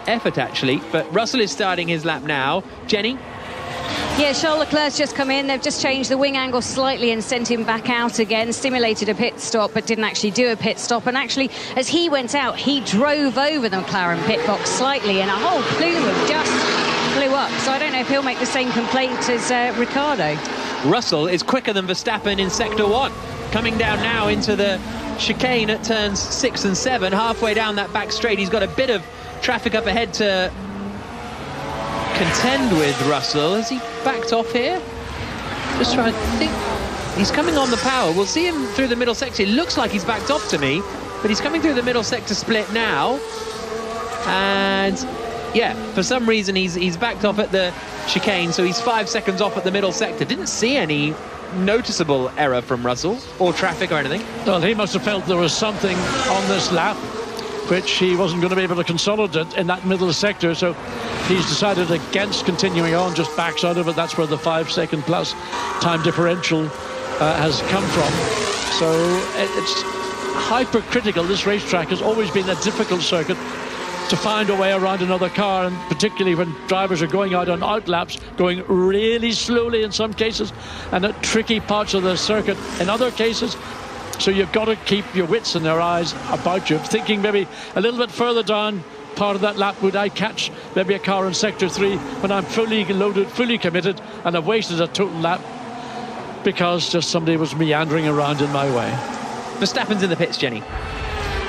Speaker 3: effort, actually. But Russell is starting his lap now. Jenny?
Speaker 2: Yeah, Charles Leclerc's just come in. They've just changed the wing angle slightly and sent him back out again. Simulated a pit stop, but didn't actually do a pit stop. And actually, as he went out, he drove over the McLaren pit box slightly, and a whole plume of dust flew up. So I don't know if he'll make the same complaint as Ricciardo.
Speaker 3: Russell is quicker than Verstappen in Sector 1. Coming down now into the chicane at turns 6 and 7. Halfway down that back straight, he's got a bit of traffic up ahead to contend with. Russell, has he backed off here? Just trying to think. He's coming on the power. We'll see him through the middle sector. It looks like he's backed off to me, but he's coming through the middle sector split now, and yeah, for some reason he's backed off at the chicane, so he's 5 seconds off at the middle sector. Didn't see any noticeable error from Russell or traffic or anything.
Speaker 4: Well, he must have felt there was something on this lap which he wasn't going to be able to consolidate in that middle sector, so he's decided against continuing on, just backs out of it. That's where the 5-second plus time differential has come from. So it's hypercritical. This racetrack has always been a difficult circuit to find a way around another car, and particularly when drivers are going out on outlaps, going really slowly in some cases, and at tricky parts of the circuit in other cases. So you've got to keep your wits and their eyes about you, thinking maybe a little bit further down part of that lap, would I catch maybe a car in sector 3 when I'm fully loaded, fully committed, and I've wasted a total lap because just somebody was meandering around in my way.
Speaker 3: Verstappen's in the pits, Jenny.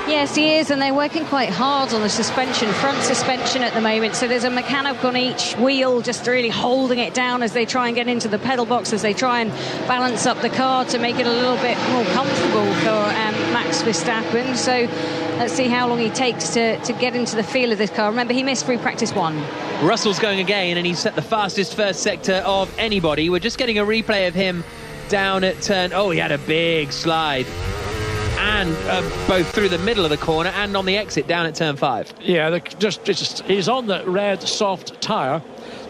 Speaker 2: Yes, he is, and they're working quite hard on the suspension, front suspension at the moment. So there's a mechanic on each wheel just really holding it down as they try and get into the pedal box, as they try and balance up the car to make it a little bit more comfortable for Max Verstappen. So let's see how long he takes to get into the feel of this car. Remember, he missed free practice 1.
Speaker 3: Russell's going again, and he's set the fastest first sector of anybody. We're just getting a replay of him down at turn... Oh, he had a big slide. And both through the middle of the corner and on the exit down at turn 5.
Speaker 4: Yeah, he's on the red soft tyre,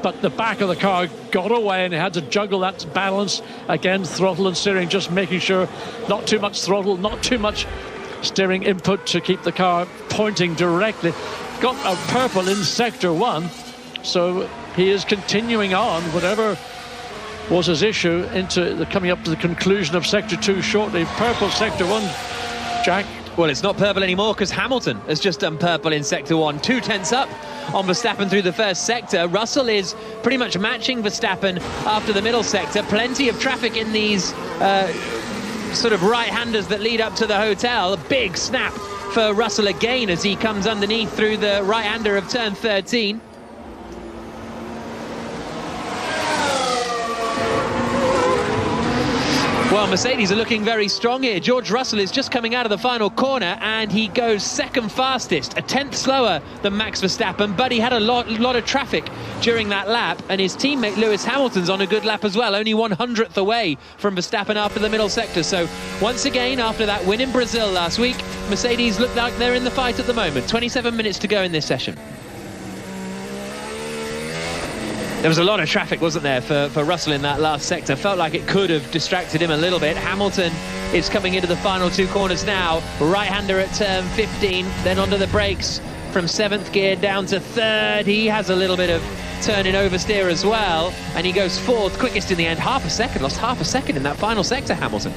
Speaker 4: but the back of the car got away and he had to juggle that balance again, throttle and steering, just making sure not too much throttle, not too much steering input to keep the car pointing directly. Got a purple in sector 1, so he is continuing on whatever was his issue into coming up to the conclusion of sector 2 shortly. Purple sector 1, Jack.
Speaker 3: Well, it's not purple anymore because Hamilton has just done purple in sector 1. 2 tenths up on Verstappen through the first sector. Russell is pretty much matching Verstappen after the middle sector. Plenty of traffic in these sort of right-handers that lead up to the hotel. A big snap for Russell again as he comes underneath through the right-hander of turn 13. Well, Mercedes are looking very strong here. George Russell is just coming out of the final corner and he goes second fastest, a tenth slower than Max Verstappen, but he had a lot of traffic during that lap, and his teammate Lewis Hamilton's on a good lap as well, only 100th away from Verstappen after the middle sector. So once again, after that win in Brazil last week, Mercedes look like they're in the fight at the moment. 27 minutes to go in this session. There was a lot of traffic, wasn't there, for Russell in that last sector. Felt like it could have distracted him a little bit. Hamilton is coming into the final 2 corners now. Right-hander at turn 15, then onto the brakes from 7th gear down to 3rd. He has a little bit of turning oversteer as well, and he goes 4th, quickest in the end. Half a second, lost half a second in that final sector, Hamilton.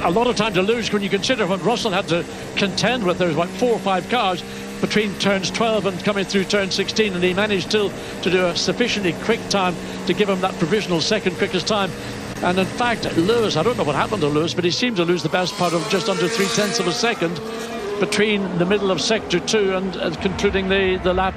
Speaker 4: A lot of time to lose when you consider what Russell had to contend with. There was like 4 or 5 cars between turns 12 and coming through turn 16, and he managed still to do a sufficiently quick time to give him that provisional second quickest time. And in fact, Lewis, I don't know what happened to Lewis, but he seemed to lose the best part of just under 0.3 of a second between the middle of sector 2 and concluding the lap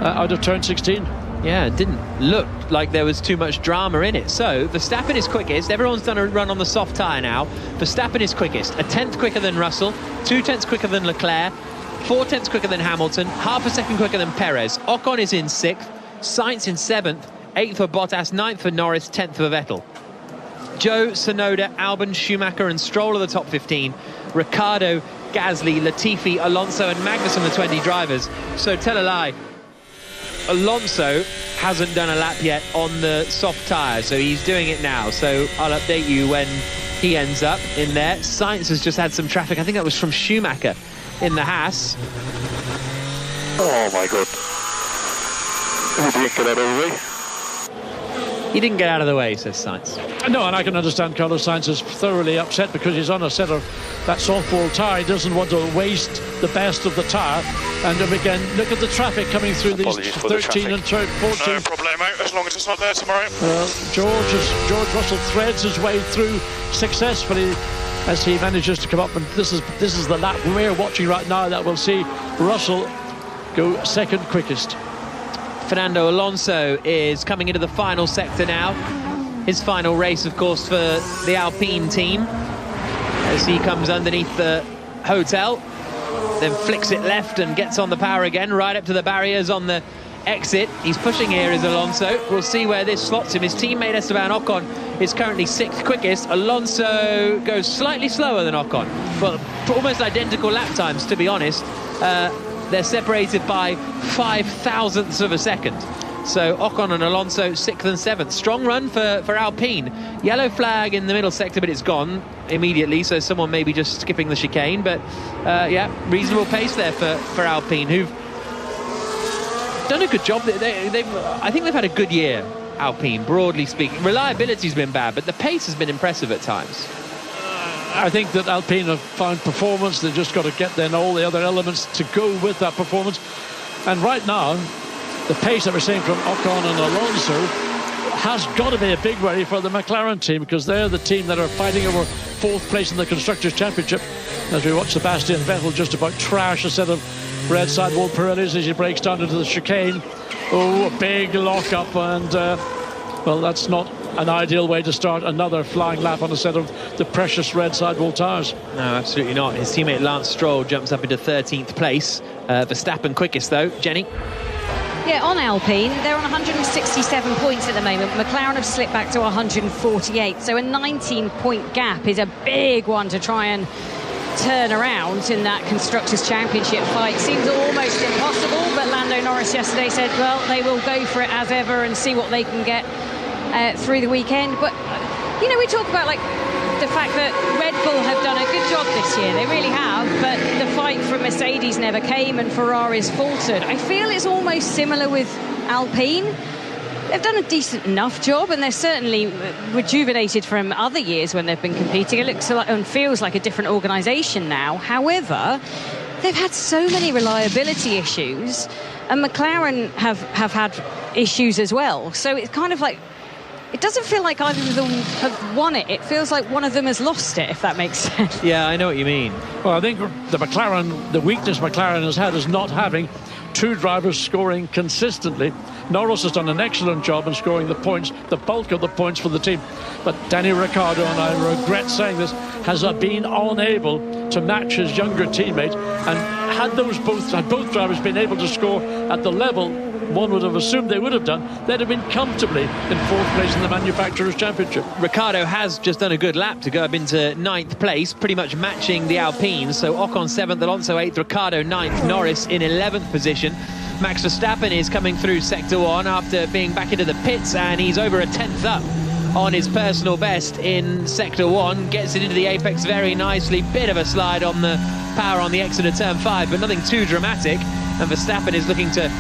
Speaker 4: out of turn 16.
Speaker 3: Yeah, it didn't look like there was too much drama in it. So Verstappen is quickest. Everyone's done a run on the soft tyre now. Verstappen is quickest, a tenth quicker than Russell, 2 tenths quicker than Leclerc, 4 tenths quicker than Hamilton, half a second quicker than Perez. Ocon is in 6th, Sainz in 7th, 8th for Bottas, 9th for Norris, 10th for Vettel. Joe, Tsunoda, Albon, Schumacher and Stroll are the top 15. Ricciardo, Gasly, Latifi, Alonso and Magnussen the 20 drivers. So tell a lie, Alonso hasn't done a lap yet on the soft tyre, so he's doing it now. So I'll update you when he ends up in there. Sainz has just had some traffic. I think that was from Schumacher in the Haas.
Speaker 5: Oh my god. He didn't get out of the way.
Speaker 3: He didn't get out of the way, says Sainz.
Speaker 4: No, and I can understand Carlos Sainz is thoroughly upset because he's on a set of that softball tyre. He doesn't want to waste the best of the tyre. And again, look at the traffic coming through these 13 and 14.
Speaker 5: No problemo, as long as it's not there tomorrow.
Speaker 4: George Russell threads his way through successfully as he manages to come up, and this is the lap we're watching right now that will see Russell go second quickest.
Speaker 3: Fernando Alonso is coming into the final sector now. His final race, of course, for the Alpine team, as he comes underneath the hotel, then flicks it left and gets on the power again, right up to the barriers on the exit. He's pushing here, is Alonso. We'll see where this slots him. His teammate Esteban Ocon is currently 6th quickest. Alonso goes slightly slower than Ocon. Well, almost identical lap times, to be honest. They're separated by 0.005 of a second. So Ocon and Alonso 6th and 7th. Strong run for Alpine. Yellow flag in the middle sector, but it's gone immediately, so someone may be just skipping the chicane. But yeah, reasonable pace there for Alpine, who've done a good job. I think they've had a good year, Alpine, broadly speaking. Reliability's been bad, but the pace has been impressive at times.
Speaker 4: I think that Alpine have found performance. They've just got to get then all the other elements to go with that performance. And right now, the pace that we're seeing from Ocon and Alonso has got to be a big worry for the McLaren team, because they're the team that are fighting over 4th place in the Constructors' Championship. As we watch Sebastian Vettel just about trash a set of red sidewall Pirellis as he breaks down into the chicane. Oh, a big lock-up, and well, that's not an ideal way to start another flying lap on a set of the precious red sidewall tyres.
Speaker 3: No, absolutely not. His teammate Lance Stroll jumps up into 13th place. Verstappen quickest, though. Jenny?
Speaker 2: Yeah, on Alpine, they're on 167 points at the moment. McLaren have slipped back to 148, so a 19-point gap is a big one to try and turn around in that Constructors' Championship fight. Seems almost impossible, but Lando Norris yesterday said, well, they will go for it as ever and see what they can get through the weekend. But, you know, we talk about, like, the fact that Red Bull have done a good job this year. They really have, but the fight for Mercedes never came and Ferrari's faltered. I feel it's almost similar with Alpine. They've done a decent enough job, and they're certainly rejuvenated from other years when they've been competing. It looks like and feels like a different organisation now. However, they've had so many reliability issues, and McLaren have had issues as well. So it's kind of like, it doesn't feel like either of them have won it. It feels like one of them has lost it, if that makes sense.
Speaker 3: Yeah, I know what you mean.
Speaker 4: Well, I think the weakness McLaren has had is not having two drivers scoring consistently. Norris has done an excellent job in scoring the points, the bulk of the points for the team. But Danny Ricciardo, and I regret saying this, has been unable to match his younger teammate. And had both drivers been able to score at the level one would have assumed they would have done, they'd have been comfortably in 4th place in the Manufacturers' Championship.
Speaker 3: Ricciardo has just done a good lap to go up into 9th place, pretty much matching the Alpines. So Ocon 7th, Alonso 8th, Ricciardo 9th, Norris in 11th position. Max Verstappen is coming through Sector 1 after being back into the pits, and he's over a 10th up on his personal best in Sector 1. Gets it into the apex very nicely. Bit of a slide on the power on the exit of Turn 5, but nothing too dramatic. And Verstappen is looking to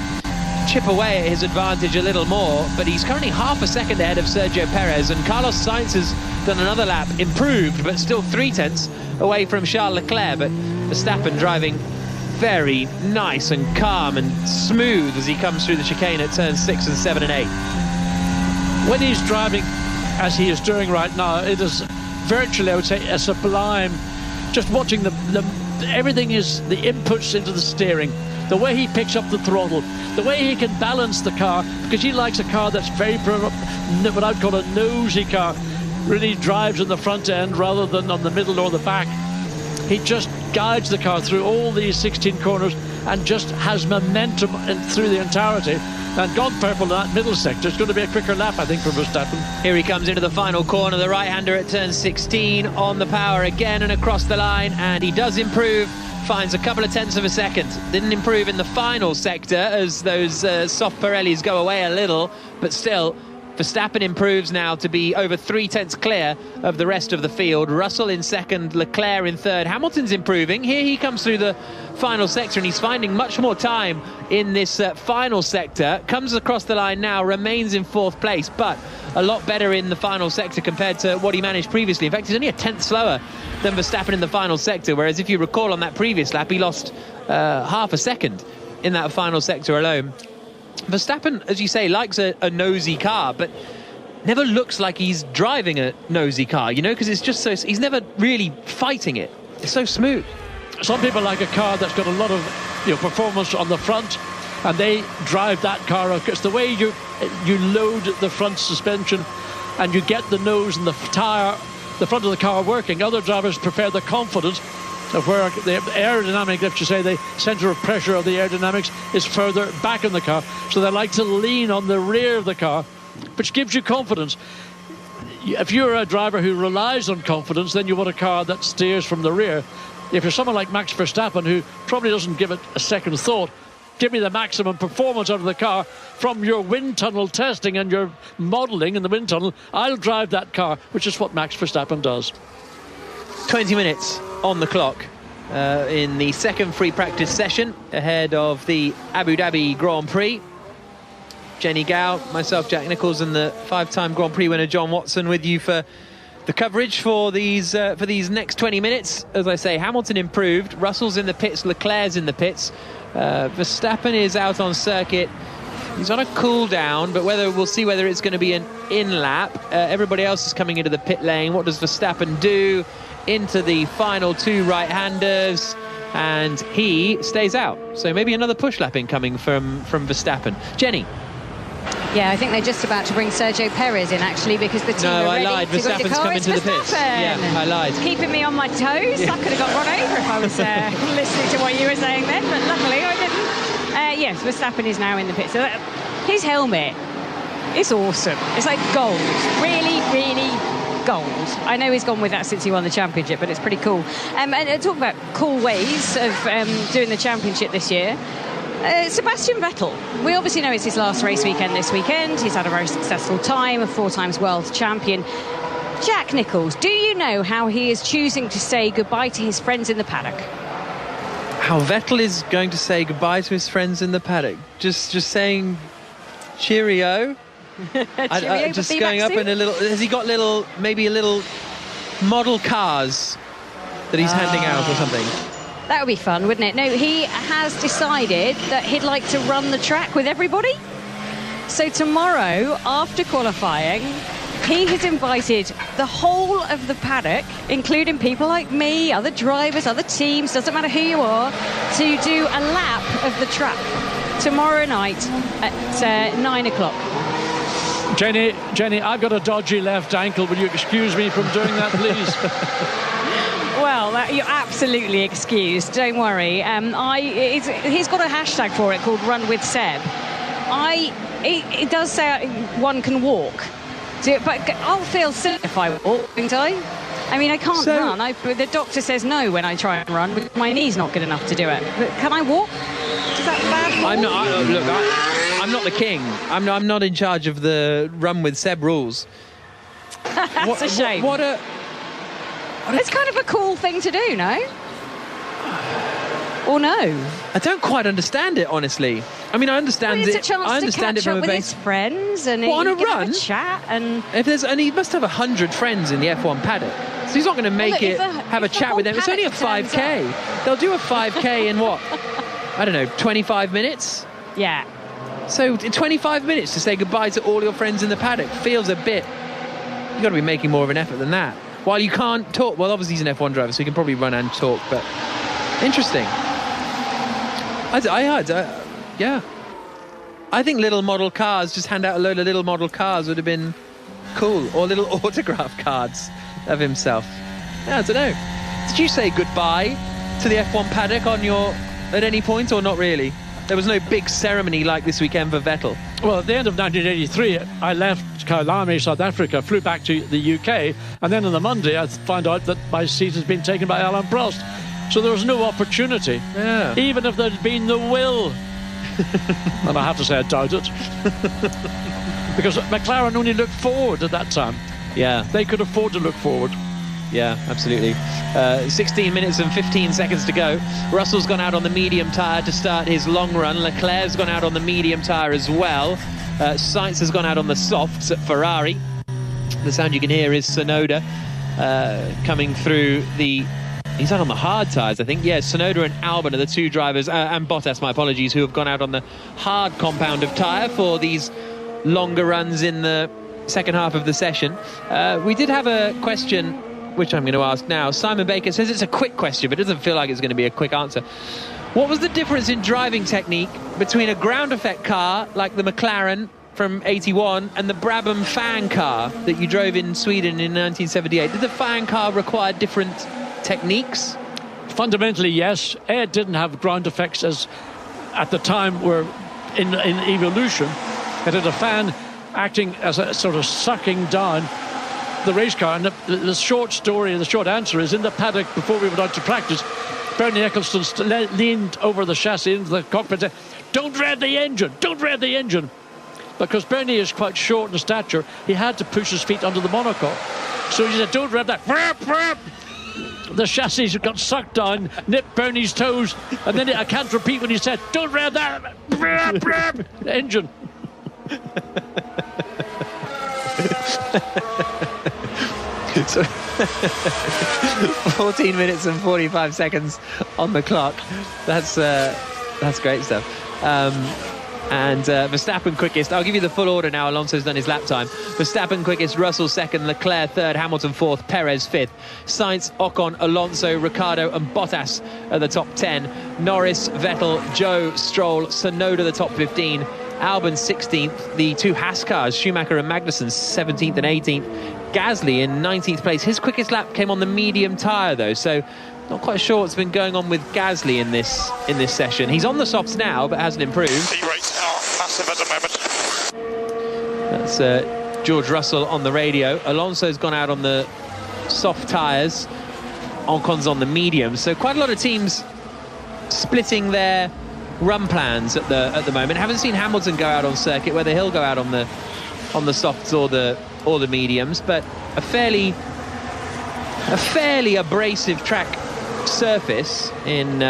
Speaker 3: chip away at his advantage a little more, but he's currently half a second ahead of Sergio Perez, and Carlos Sainz has done another lap, improved, but still 0.3 away from Charles Leclerc. But Verstappen driving very nice and calm and smooth as he comes through the chicane at turns 6 and 7 and 8.
Speaker 4: When he's driving as he is doing right now, it is virtually, I would say, a sublime. Just watching everything is the inputs into the steering, the way he picks up the throttle, the way he can balance the car, because he likes a car that's very, what I'd call a nosy car, really drives in the front end rather than on the middle or the back. He just guides the car through all these 16 corners and just has momentum through the entirety. And gone purple in that middle sector. It's going to be a quicker lap, I think, for Verstappen.
Speaker 3: Here he comes into the final corner, the right-hander at turn 16, on the power again and across the line, and he does improve, finds a couple of tenths of a second. Didn't improve in the final sector as those soft Pirellis go away a little, but still, Verstappen improves now to be over 0.3 clear of the rest of the field. Russell in second, Leclerc in third. Hamilton's improving. Here he comes through the final sector, and he's finding much more time in this final sector. Comes across the line now, remains in 4th place, but a lot better in the final sector compared to what he managed previously. In fact, he's only a tenth slower than Verstappen in the final sector, whereas if you recall on that previous lap, he lost half a second in that final sector alone. Verstappen, as you say, likes a nosy car, but never looks like he's driving a nosy car, you know, because it's just so, he's never really fighting it. It's so smooth.
Speaker 4: Some people like a car that's got a lot of performance on the front, and they drive that car up. It's the way you load the front suspension and you get the nose and the tyre, the front of the car working. Other drivers prefer the confidence of where the aerodynamic, let's just say the centre of pressure of the aerodynamics is further back in the car, so they like to lean on the rear of the car, which gives you confidence. If you're a driver who relies on confidence, then you want a car that steers from the rear. If you're someone like Max Verstappen, who probably doesn't give it a second thought, give me the maximum performance out of the car from your wind tunnel testing and your modelling in the wind tunnel. I'll drive that car, which is what Max Verstappen does.
Speaker 3: 20 minutes on the clock in the second free practice session ahead of the Abu Dhabi Grand Prix. Jenny Gow, myself, Jack Nicholls, and the 5-time Grand Prix winner John Watson with you for the coverage for these next 20 minutes. As I say, Hamilton improved, Russell's in the pits, Leclerc's in the pits, Verstappen is out on circuit. He's on a cool down, but we'll see whether it's going to be an in lap. Everybody else is coming into the pit lane. What does Verstappen do? Into the final two right-handers, and he stays out. So maybe another push lapping coming from Verstappen. Jenny.
Speaker 2: Yeah, I think they're just about to bring Sergio Perez in, actually, because the team
Speaker 3: No,
Speaker 2: are ready
Speaker 3: I lied.
Speaker 2: to go to
Speaker 3: Verstappen's coming to the pits. Yeah, I lied.
Speaker 2: Keeping me on my toes.
Speaker 3: Yeah.
Speaker 2: I could have got run over if I was listening to what you were saying then, but luckily I didn't. Yes, Verstappen is now in the pits. So his helmet is awesome. It's like gold. Really, really gold. I know he's gone with that since he won the championship, but it's pretty cool. And talk about cool ways of doing the championship this year. Sebastian Vettel, we obviously know it's his last race weekend this weekend. He's had a very successful time, a 4-time world champion. Jack Nicholls, do you know how he is choosing to say goodbye to his friends in the paddock?
Speaker 3: How Vettel is going to say goodbye to his friends in the paddock? Just saying cheerio? Just going up in a little... Has he got maybe a little model cars that he's handing out or something?
Speaker 2: That would be fun, wouldn't it? No, he has decided that he'd like to run the track with everybody. So tomorrow, after qualifying, he has invited the whole of the paddock, including people like me, other drivers, other teams, doesn't matter who you are, to do a lap of the track tomorrow night at 9 o'clock.
Speaker 4: Jenny, I've got a dodgy left ankle. Will you excuse me from doing that, please?
Speaker 2: Well, you're absolutely excused. Don't worry. He's got a hashtag for it called Run With Seb. It does say one can walk, but I'll feel silly if I walk, don't I? I mean, I can't run. The doctor says no when I try and run. My knee's not good enough to do it. But can I walk? Is that bad?
Speaker 3: I'm not the king. I'm not in charge of the Run With Seb rules.
Speaker 2: That's a shame. It's kind of a cool thing to do, no? Or no?
Speaker 3: I don't quite understand it, honestly. I mean, I understand it.
Speaker 2: It's a chance to catch up with his friends and
Speaker 3: on a run,
Speaker 2: have a chat. And
Speaker 3: he must have 100 friends in the F1 paddock, so he's not going to have a chat with them. It's only a 5k. They'll do a 5k in what? I don't know, 25 minutes.
Speaker 2: Yeah.
Speaker 3: So 25 minutes to say goodbye to all your friends in the paddock feels a bit. You've got to be making more of an effort than that. While you can't talk, well, obviously he's an F1 driver, so he can probably run and talk, but interesting. Yeah. I think little model cars, just hand out a load of little model cars would have been cool, or little autograph cards of himself. Yeah, I don't know. Did you say goodbye to the F1 paddock at any point, or not really? There was no big ceremony like this weekend for Vettel.
Speaker 4: Well, at the end of 1983, I left Kailami, South Africa, flew back to the UK, and then on the Monday I found out that my seat has been taken by Alain Prost. So there was no opportunity, even if there'd been the will. And I have to say I doubt it. Because McLaren only looked forward at that time.
Speaker 3: Yeah.
Speaker 4: They could afford to look forward.
Speaker 3: Yeah, absolutely. 16 minutes and 15 seconds to go. Russell's gone out on the medium tyre to start his long run. Leclerc's gone out on the medium tyre as well. Sainz has gone out on the softs at Ferrari. The sound you can hear is Tsunoda coming through the... He's out on the hard tyres, I think. Yeah, Tsunoda and Albon are the two drivers, and Bottas, my apologies, who have gone out on the hard compound of tyre for these longer runs in the second half of the session. We did have a question, which I'm going to ask now. Simon Baker says it's a quick question, but it doesn't feel like it's going to be a quick answer. What was the difference in driving technique between a ground effect car like the McLaren from 81 and the Brabham fan car that you drove in Sweden in 1978? Did the fan car require different techniques?
Speaker 4: Fundamentally, yes. It didn't have ground effects as at the time were in evolution. It had a fan acting as a sort of sucking down the race car. And the short story, the short answer is, in the paddock before we went out to practice, Bernie Ecclestone leaned over the chassis into the cockpit and said, don't rev the engine, don't rev the engine. Because Bernie is quite short in stature, he had to push his feet under the monocoque. So he said, don't rev that. The chassis got sucked down, nipped Bernie's toes, and then I can't repeat what he said, don't rev that. Engine.
Speaker 3: So 14 minutes and 45 seconds on the clock. That's great stuff. And Verstappen quickest. I'll give you the full order now. Alonso's done his lap time. Verstappen quickest, Russell second, Leclerc third, Hamilton fourth, Perez fifth. Sainz, Ocon, Alonso, Ricciardo and Bottas are the top 10. Norris, Vettel, Joe, Stroll, Tsunoda the top 15. Albon 16th. The two Haas cars, Schumacher and Magnussen, 17th and 18th. Gasly in 19th place. His quickest lap came on the medium tyre though, so not quite sure what's been going on with Gasly in this session. He's on the softs now, but hasn't improved.
Speaker 5: Massive at the moment.
Speaker 3: That's George Russell on the radio. Alonso's gone out on the soft tyres. Ocon's on the medium. So quite a lot of teams splitting their run plans at the moment. Haven't seen Hamilton go out on circuit, whether he'll go out on the softs or the mediums, but a fairly abrasive track surface in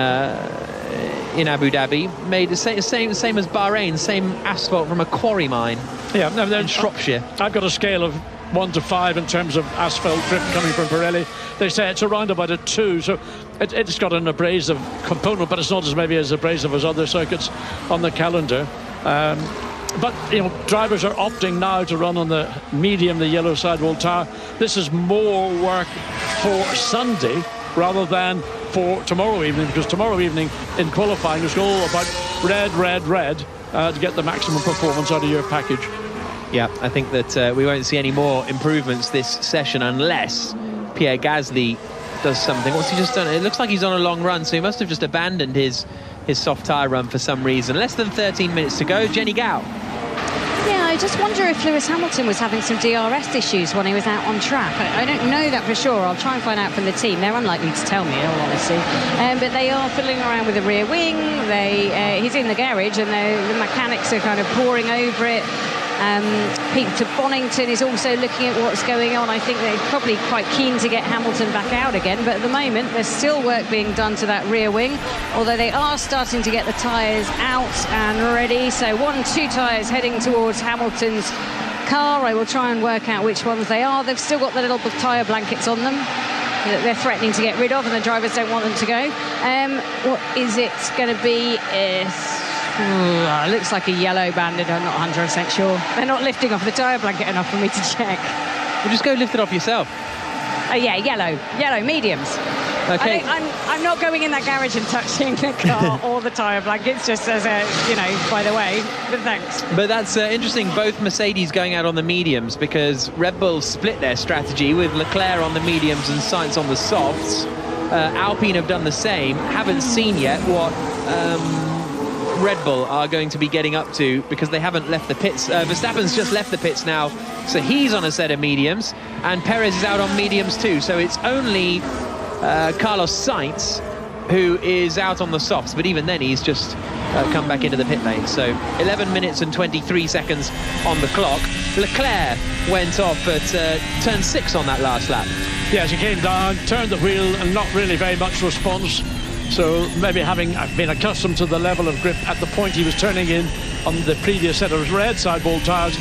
Speaker 3: Abu Dhabi, made the same as Bahrain, same asphalt from a quarry mine.
Speaker 4: Yeah,
Speaker 3: in Shropshire.
Speaker 4: I've got a scale of 1 to 5 in terms of asphalt grip coming from Pirelli. They say it's around about a 2, so it's got an abrasive component, but it's not as abrasive as other circuits on the calendar. But drivers are opting now to run on the medium, the yellow sidewall tire. This is more work for Sunday rather than for tomorrow evening, because tomorrow evening in qualifying it's all about red to get the maximum performance out of your package.
Speaker 3: Yeah, I think that we won't see any more improvements this session unless Pierre Gasly does something. What's he just done? It looks like he's on a long run, so he must have just abandoned his soft tyre run for some reason. Less than 13 minutes to go. Jenny Gao.
Speaker 2: Yeah, I just wonder if Lewis Hamilton was having some DRS issues when he was out on track. I don't know that for sure. I'll try and find out from the team. They're unlikely to tell me, in all honesty. But they are fiddling around with the rear wing. He's in the garage and the mechanics are kind of poring over it. Peter Bonington is also looking at what's going on. I think they're probably quite keen to get Hamilton back out again, but at the moment there's still work being done to that rear wing, although they are starting to get the tyres out and ready. So 2 tyres heading towards Hamilton's car. I will try and work out which ones they are. They've still got the little tyre blankets on them that they're threatening to get rid of, and the drivers don't want them to go. What is it going to be? It looks like a yellow banded. I'm not 100% sure. They're not lifting off the tyre blanket enough for me to check.
Speaker 3: Well, just go lift it off yourself.
Speaker 2: Oh yeah, yellow mediums.
Speaker 3: Okay.
Speaker 2: I'm not going in that garage and touching the car or the tyre blankets, just as a, by the way, but thanks.
Speaker 3: But that's interesting, both Mercedes going out on the mediums, because Red Bull split their strategy with Leclerc on the mediums and Sainz on the softs. Alpine have done the same. Haven't seen yet what Red Bull are going to be getting up to, because they haven't left the pits. Verstappen's just left the pits now, so he's on a set of mediums, and Perez is out on mediums too, so it's only Carlos Sainz who is out on the softs, but even then he's just come back into the pit lane. So 11 minutes and 23 seconds on the clock. Leclerc went off at turn 6 on that last lap.
Speaker 4: Yes, he came down, turned the wheel, and not really very much response. So maybe having been accustomed to the level of grip at the point he was turning in on the previous set of red sidewall tyres,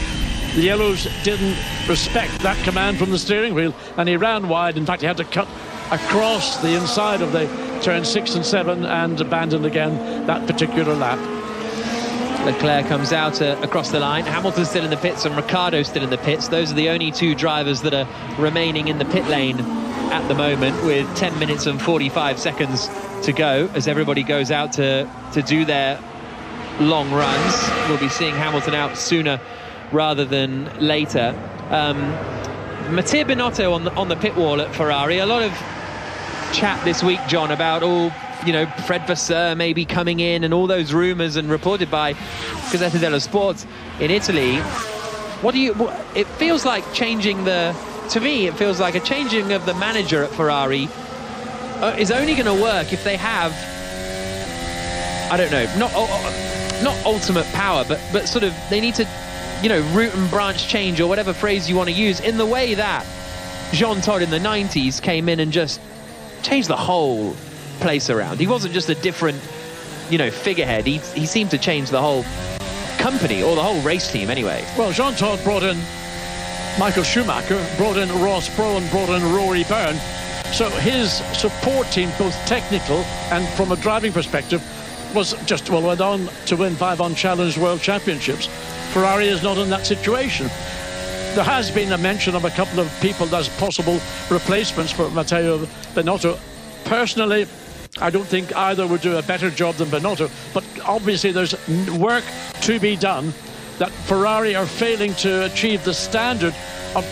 Speaker 4: the yellows didn't respect that command from the steering wheel, and he ran wide. In fact, he had to cut across the inside of the turn 6 and 7 and abandon again that particular lap.
Speaker 3: Leclerc comes out across the line. Hamilton's still in the pits and Ricciardo's still in the pits. Those are the only 2 drivers that are remaining in the pit lane at the moment, with 10 minutes and 45 seconds to go as everybody goes out to do their long runs. We'll be seeing Hamilton out sooner rather than later. Mattia Binotto on the pit wall at Ferrari. A lot of chat this week, John, about Fred Vasseur maybe coming in and all those rumours, and reported by Gazzetta dello Sport in Italy. It feels like to me it feels like a changing of the manager at Ferrari is only going to work if they have, I don't know, not ultimate power, but sort of they need to, root and branch change, or whatever phrase you want to use, in the way that Jean Todt in the 90s came in and just changed the whole place around. He wasn't just a different, figurehead. He seemed to change the whole company, or the whole race team anyway.
Speaker 4: Well, Jean Todt brought in Michael Schumacher, brought in Ross Brown, and brought in Rory Byrne. So his support team, both technical and from a driving perspective, was just, went on to win 5 unchallenged world championships. Ferrari is not in that situation. There has been a mention of a couple of people as possible replacements for Matteo Binotto. Personally, I don't think either would do a better job than Binotto, but obviously there's work to be done, that Ferrari are failing to achieve the standard of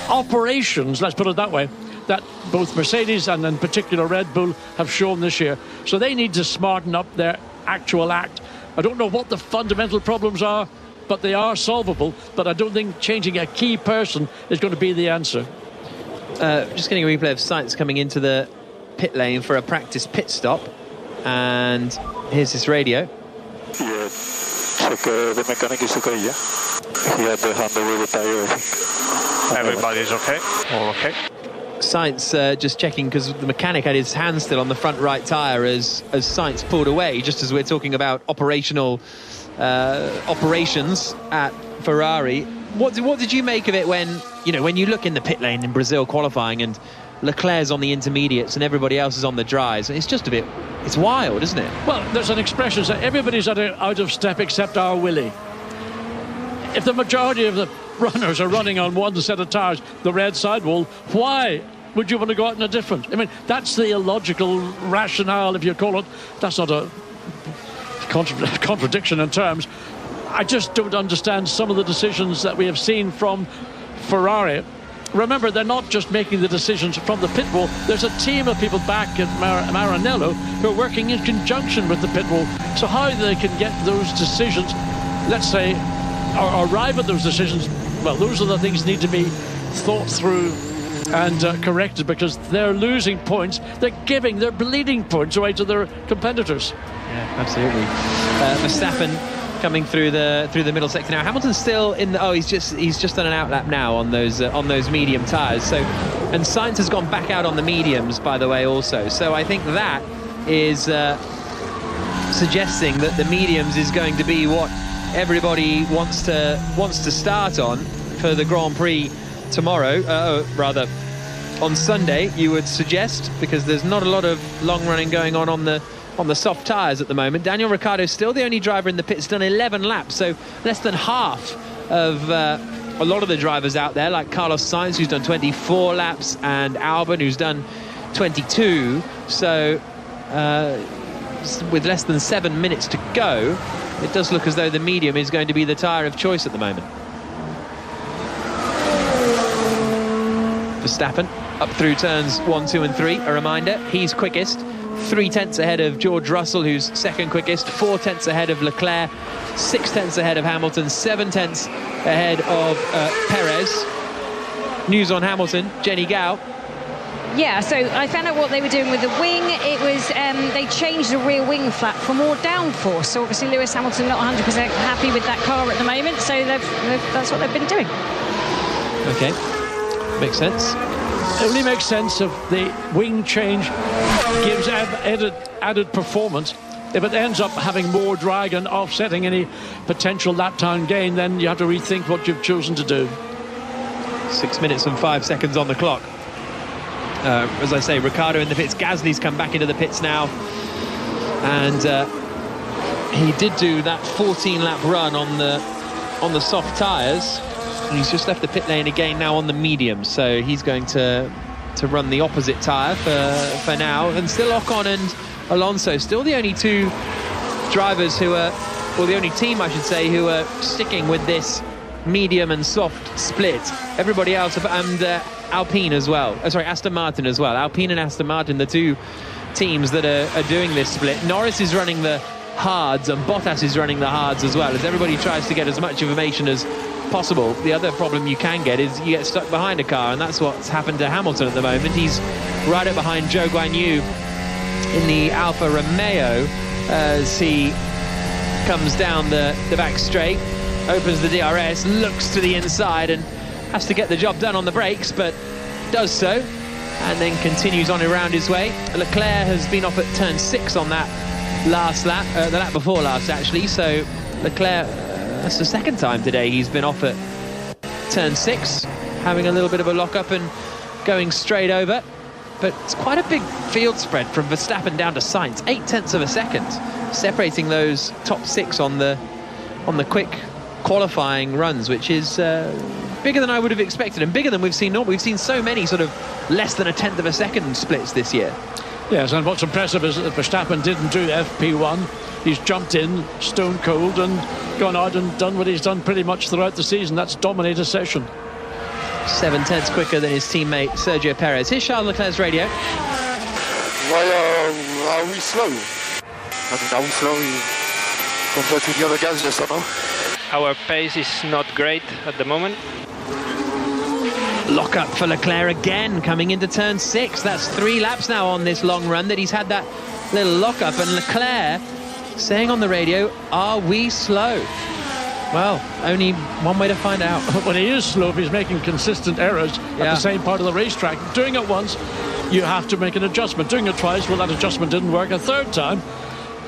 Speaker 4: operations, let's put it that way, that both Mercedes and in particular Red Bull have shown this year. So they need to smarten up their actual act. I don't know what the fundamental problems are, but they are solvable. But I don't think changing a key person is going to be the answer.
Speaker 3: Just getting a replay of Sainz coming into the pit lane for a practice pit stop. And here's his radio.
Speaker 5: Yeah, check the mechanic is okay, yeah? He had the handle with the tire, I think.
Speaker 7: Everybody's okay? All okay?
Speaker 3: Sainz just checking, because the mechanic had his hand still on the front right tyre as Sainz pulled away, just as we're talking about operations at Ferrari. What did you make of it when you look in the pit lane in Brazil qualifying and Leclerc's on the intermediates and everybody else is on the dries? It's just it's wild, isn't it?
Speaker 4: Well, there's an expression that everybody's out of step except our Willie. If the majority of the runners are running on one set of tyres, the red sidewall, why would you want to go out in a different? I mean, that's the illogical rationale, if you call it. That's not a contradiction in terms. I just don't understand some of the decisions that we have seen from Ferrari. Remember, they're not just making the decisions from the pit wall. There's a team of people back at Maranello who are working in conjunction with the pit wall. So how they can get those decisions, let's say, or arrive at those decisions, well, those are the things that need to be thought through and corrected, because they're losing points. They're bleeding points away to their competitors.
Speaker 3: Yeah, absolutely. Verstappen coming through the middle sector now. Hamilton's still in the... he's just done an outlap now on those medium tyres. So, and Sainz has gone back out on the mediums, by the way, also. So I think that is suggesting that the mediums is going to be what everybody wants to start on for the Grand Prix tomorrow, rather on Sunday, you would suggest, because there's not a lot of long running going on the soft tyres at the moment. Daniel Ricciardo still the only driver in the pits, done 11 laps, so less than half of a lot of the drivers out there, like Carlos Sainz, who's done 24 laps, and Albon, who's done 22. So with less than 7 minutes to go, it does look as though the medium is going to be the tyre of choice at the moment. Verstappen up through turns 1, 2 and 3. A reminder, he's quickest, 3 tenths ahead of George Russell, who's second quickest, 4 tenths ahead of Leclerc, 6 tenths ahead of Hamilton, 7 tenths ahead of Perez. News on Hamilton, Jenny Gao.
Speaker 2: Yeah, so I found out what they were doing with the wing. It was they changed the rear wing flap for more downforce. So obviously Lewis Hamilton not 100% happy with that car at the moment. So that's what they've been doing.
Speaker 3: Okay, makes sense.
Speaker 4: It only makes sense if the wing change gives added performance. If it ends up having more drag and offsetting any potential lap time gain, then you have to rethink what you've chosen to do.
Speaker 3: 6 minutes and 5 seconds on the clock. As I say, Ricciardo in the pits. Gasly's come back into the pits now, and he did do that 14-lap run on the soft tyres, and he's just left the pit lane again now on the medium. So he's going to run the opposite tyre for now. And still Ocon and Alonso, still the only two drivers who are, or the only team I should say, who are sticking with this medium and soft split. Everybody else, and Alpine as well. Aston Martin as well. Alpine and Aston Martin, the two teams that are doing this split. Norris is running the hards and Bottas is running the hards as well, as everybody tries to get as much information as possible. The other problem you can get is you get stuck behind a car, and that's what's happened to Hamilton at the moment. He's right up behind Zhou Guanyu in the Alfa Romeo as he comes down the back straight, opens the DRS, looks to the inside and has to get the job done on the brakes, but does so, and then continues on around his way. Leclerc has been off at turn 6 on that last lap, the lap before last actually, so Leclerc, that's the second time today he's been off at turn 6, having a little bit of a lock-up and going straight over. But it's quite a big field spread from Verstappen down to Sainz, 0.8 of a second, separating those top 6 on the quick qualifying runs, which is bigger than I would have expected and bigger than we've seen. We've seen so many sort of less than 1/10 of a second splits this year.
Speaker 4: Yes, and what's impressive is that Verstappen didn't do FP1. He's jumped in stone cold and gone out and done what he's done pretty much throughout the season. That's dominate a session.
Speaker 3: 7/10 quicker than his teammate Sergio Perez. Here's Charles Leclerc's radio.
Speaker 9: Why are we slow? I mean, are we slow compared to the other guys, yes or no?
Speaker 10: Our pace is not great at the moment.
Speaker 3: Lock up for Leclerc again, coming into turn 6. That's 3 laps now on this long run that he's had that little lock up, and Leclerc saying on the radio, are we slow? Well, only one way to find out.
Speaker 4: When he is slow, if he's making consistent errors at the same part of the racetrack, doing it once, you have to make an adjustment. Doing it twice, well, that adjustment didn't work. A third time,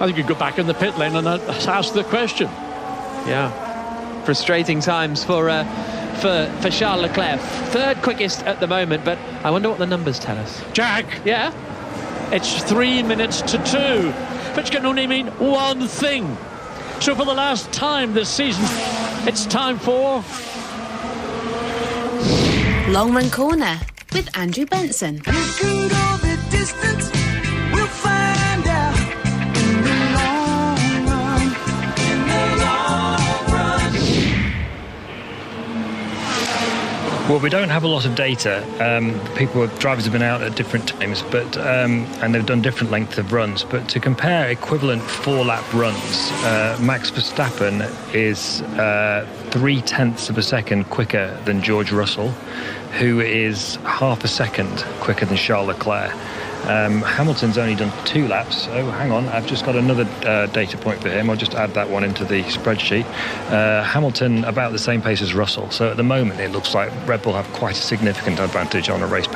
Speaker 4: I think you go back in the pit lane and ask the question.
Speaker 3: Yeah, frustrating times for Charles Leclerc. Third quickest at the moment, but I wonder what the numbers tell us.
Speaker 4: Jack!
Speaker 3: Yeah?
Speaker 4: It's 3 minutes to 2, which can only mean one thing. So for the last time this season, it's time for
Speaker 11: Long Run Corner with Andrew Benson.
Speaker 12: You can go the distance, we'll find out in the long run, in the long run.
Speaker 13: Well, we don't have a lot of data. Drivers have been out at different times, but and they've done different lengths of runs. But to compare equivalent 4-lap runs, Max Verstappen is 0.3 of a second quicker than George Russell, who is half a second quicker than Charles Leclerc. Hamilton's only done 2 laps. Oh, hang on, I've just got another data point for him. I'll just add that one into the spreadsheet. Hamilton about the same pace as Russell. So at the moment, it looks like Red Bull have quite a significant advantage on race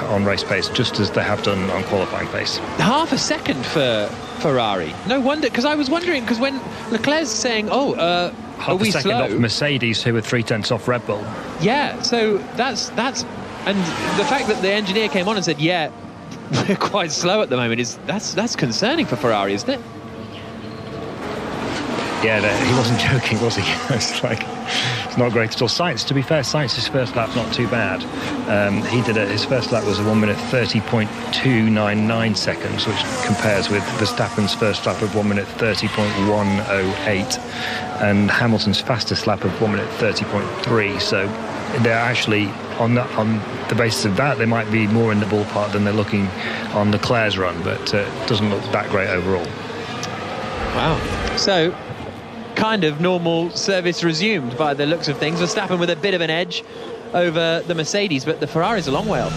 Speaker 13: pace, just as they have done on qualifying pace.
Speaker 3: Half a second for Ferrari. No wonder, because I was wondering, because when Leclerc's saying, are we slow?
Speaker 13: Half a second off Mercedes, who were 0.3 off Red Bull.
Speaker 3: Yeah, so that's, and the fact that the engineer came on and said, yeah, we're quite slow at the moment, that's concerning for Ferrari, isn't it?
Speaker 13: Yeah, he wasn't joking, was he? It's not great at all. Sainz, to be fair, Sainz's first lap's not too bad. His first lap was a 1 minute 30.299 seconds, which compares with Verstappen's first lap of 1 minute 30.108 and Hamilton's fastest lap of 1 minute 30.3. So they're actually on the basis of that, they might be more in the ballpark than they're looking on Leclerc's run, but it doesn't look that great overall.
Speaker 3: Wow. So kind of normal service resumed by the looks of things. Verstappen with a bit of an edge over the Mercedes, but the Ferrari's a long way off.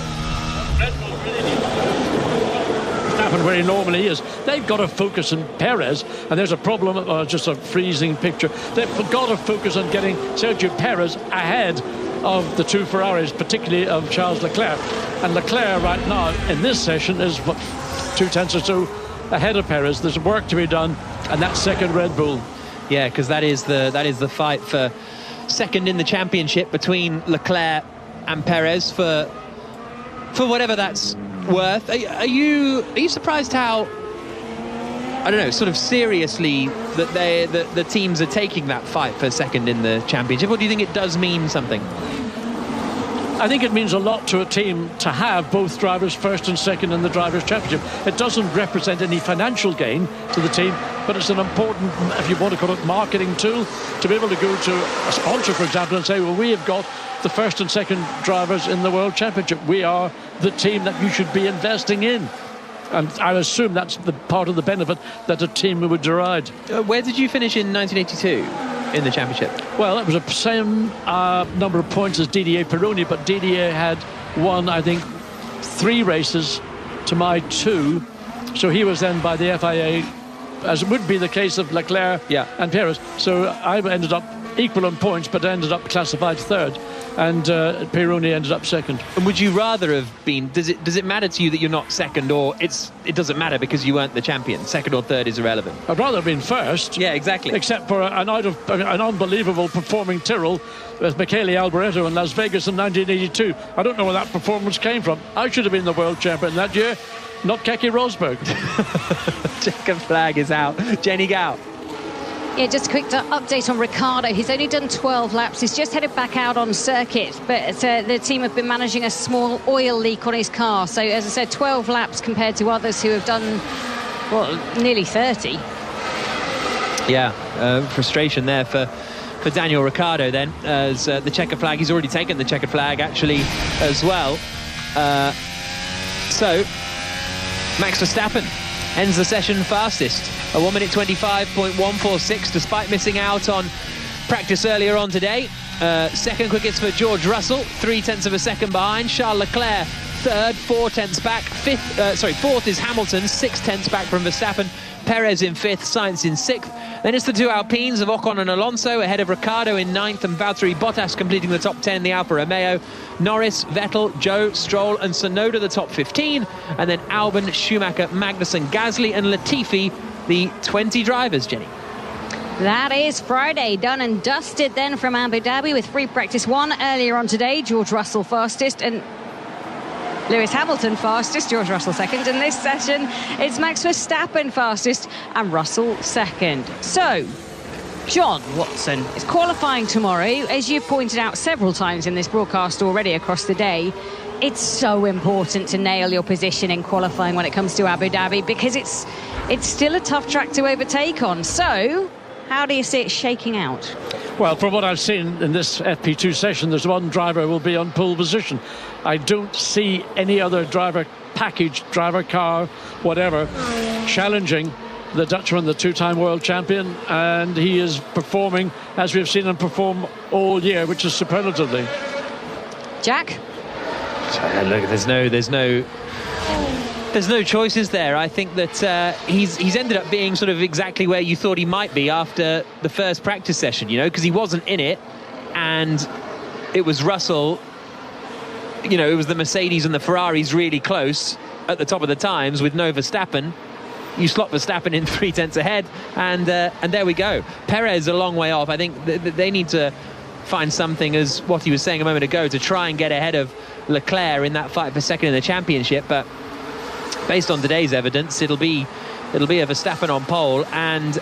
Speaker 4: Verstappen where he normally is. They've got to focus on Perez, and there's a problem, just a freezing picture. They've got to focus on getting Sergio Perez ahead of the 2 Ferraris, particularly of Charles Leclerc. And Leclerc right now in this session is 0.2 or so ahead of Perez. There's work to be done, and that's second Red Bull.
Speaker 3: Yeah, because that is the fight for second in the championship between Leclerc and Perez for whatever that's worth. Are you surprised how, I don't know, sort of seriously that the teams are taking that fight for second in the championship, or do you think it does mean something?
Speaker 4: I think it means a lot to a team to have both drivers first and second in the Drivers' Championship. It doesn't represent any financial gain to the team, but it's an important, if you want to call it, marketing tool to be able to go to a sponsor, for example, and say, well, we have got the first and second drivers in the World Championship. We are the team that you should be investing in. And I assume that's the part of the benefit that a team would derive.
Speaker 3: Where did you finish in 1982 in the championship?
Speaker 4: Well, it was the same number of points as Didier Pironi, but Didier had won, I think, 3 races to my 2. So he was then, by the FIA as would be the case of Leclerc and Perez. So I ended up equal on points, but ended up classified third, and Pironi ended up second.
Speaker 3: And would you rather have been? Does it matter to you that you're not second, or it doesn't matter because you weren't the champion? Second or third is irrelevant.
Speaker 4: I'd rather have been first.
Speaker 3: Yeah, exactly.
Speaker 4: Except for an unbelievable performing Tyrrell with Michele Alboreto in Las Vegas in 1982. I don't know where that performance came from. I should have been the world champion that year, not Keke Rosberg.
Speaker 3: Checkered flag is out. Jenny Gao.
Speaker 2: Yeah, just a quick update on Ricciardo. He's only done 12 laps. He's just headed back out on circuit, but the team have been managing a small oil leak on his car. So, as I said, 12 laps compared to others who have done, well, nearly 30.
Speaker 3: Yeah, frustration there for Daniel Ricciardo then, as the checkered flag. He's already taken the checkered flag, actually, as well. So, Max Verstappen ends the session fastest. A 1 minute 25.146, despite missing out on practice earlier on today. Second quickest for George Russell, 0.3 of a second behind. Charles Leclerc third, 0.4 back. Fourth is Hamilton, 0.6 back from Verstappen. Perez in fifth, Sainz in sixth. Then it's the two Alpines of Ocon and Alonso ahead of Ricciardo in ninth and Valtteri Bottas completing the top 10 in the Alfa Romeo. Norris, Vettel, Zhou, Stroll and Tsunoda the top 15. And then Albon, Schumacher, Magnussen, Gasly and Latifi, the 20 drivers, Jenny.
Speaker 2: That is Friday, done and dusted then from Abu Dhabi with free practice 1 earlier on today. George Russell fastest and Lewis Hamilton fastest, George Russell second. And this session, it's Max Verstappen fastest and Russell second. So, John Watson is qualifying tomorrow. As you've pointed out several times in this broadcast already across the day, it's so important to nail your position in qualifying when it comes to Abu Dhabi, because it's still a tough track to overtake on. So, how do you see it shaking out?
Speaker 4: Well, from what I've seen in this FP2 session, there's one driver who will be on pole position. I don't see any other driver, package, driver, car, whatever, challenging the Dutchman, the two-time world champion, and he is performing as we've seen him perform all year, which is superlatively.
Speaker 2: Jack?
Speaker 3: Look, there's no choices there. I think that he's ended up being sort of exactly where you thought he might be after the first practice session, you know, because he wasn't in it, and it was Russell, you know, it was the Mercedes and the Ferraris really close at the top of the times with no Verstappen. You slot Verstappen in 0.3 ahead, and there we go. Perez a long way off. I think they need to find something, as what he was saying a moment ago, to try and get ahead of Leclerc in that fight for second in the championship. But based on today's evidence, it'll be a Verstappen on pole, and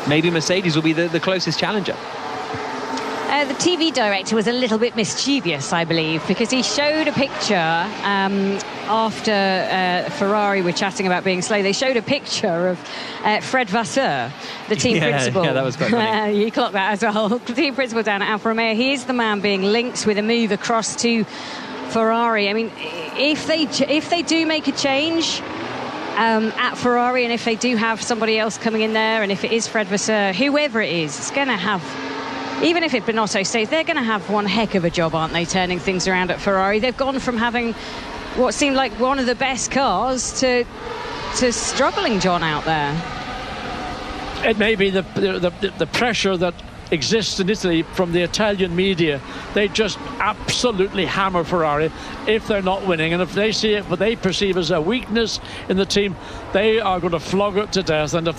Speaker 3: maybe Mercedes will be the closest challenger.
Speaker 2: The TV director was a little bit mischievous, I believe, because he showed a picture after Ferrari were chatting about being slow. They showed a picture of Fred Vasseur, the team principal.
Speaker 3: Yeah, that was quite funny.
Speaker 2: You clocked that as well. The team principal down at Alfa Romeo. He is the man being linked with a move across to Ferrari. I mean, if they do make a change at Ferrari, and if they do have somebody else coming in there, and if it is Fred Vasseur, whoever it is, it's going to have, even if it Binotto stays, they're going to have one heck of a job, aren't they, turning things around at Ferrari? They've gone from having what seemed like one of the best cars to struggling, John, out there.
Speaker 4: It may be the pressure that exists in Italy from the Italian media. They just absolutely hammer Ferrari if they're not winning, and if they see it, what they perceive as a weakness in the team, they are going to flog it to death. And if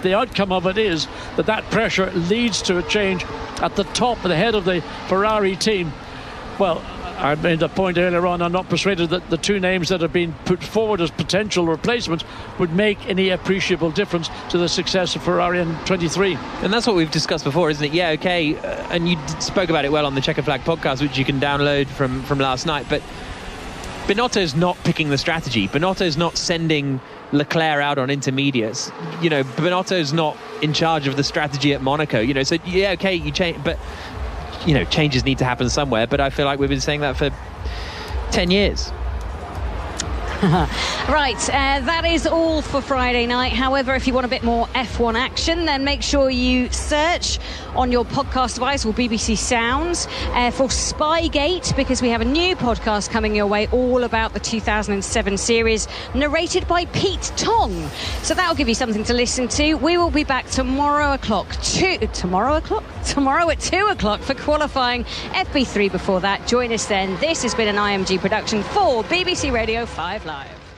Speaker 4: the outcome of it is that pressure leads to a change at the top, the head of the Ferrari team, well, I made the point earlier on, I'm not persuaded that the two names that have been put forward as potential replacements would make any appreciable difference to the success of Ferrari in 23.
Speaker 3: And that's what we've discussed before, isn't it? Yeah, okay, and you spoke about it well on the Checker Flag podcast, which you can download from last night, but Binotto's not picking the strategy. Binotto's not sending Leclerc out on intermediates. You know, Binotto's not in charge of the strategy at Monaco. You know, so yeah, okay, you change, but you know, changes need to happen somewhere. But I feel like we've been saying that for 10 years.
Speaker 2: Right, that is all for Friday night. However, if you want a bit more F1 action, then make sure you search on your podcast device or BBC Sounds for Spygate, because we have a new podcast coming your way all about the 2007 series, narrated by Pete Tong. So that'll give you something to listen to. We will be back tomorrow at 2 o'clock for qualifying. FP3 before that. Join us then. This has been an IMG production for BBC Radio 5 Live.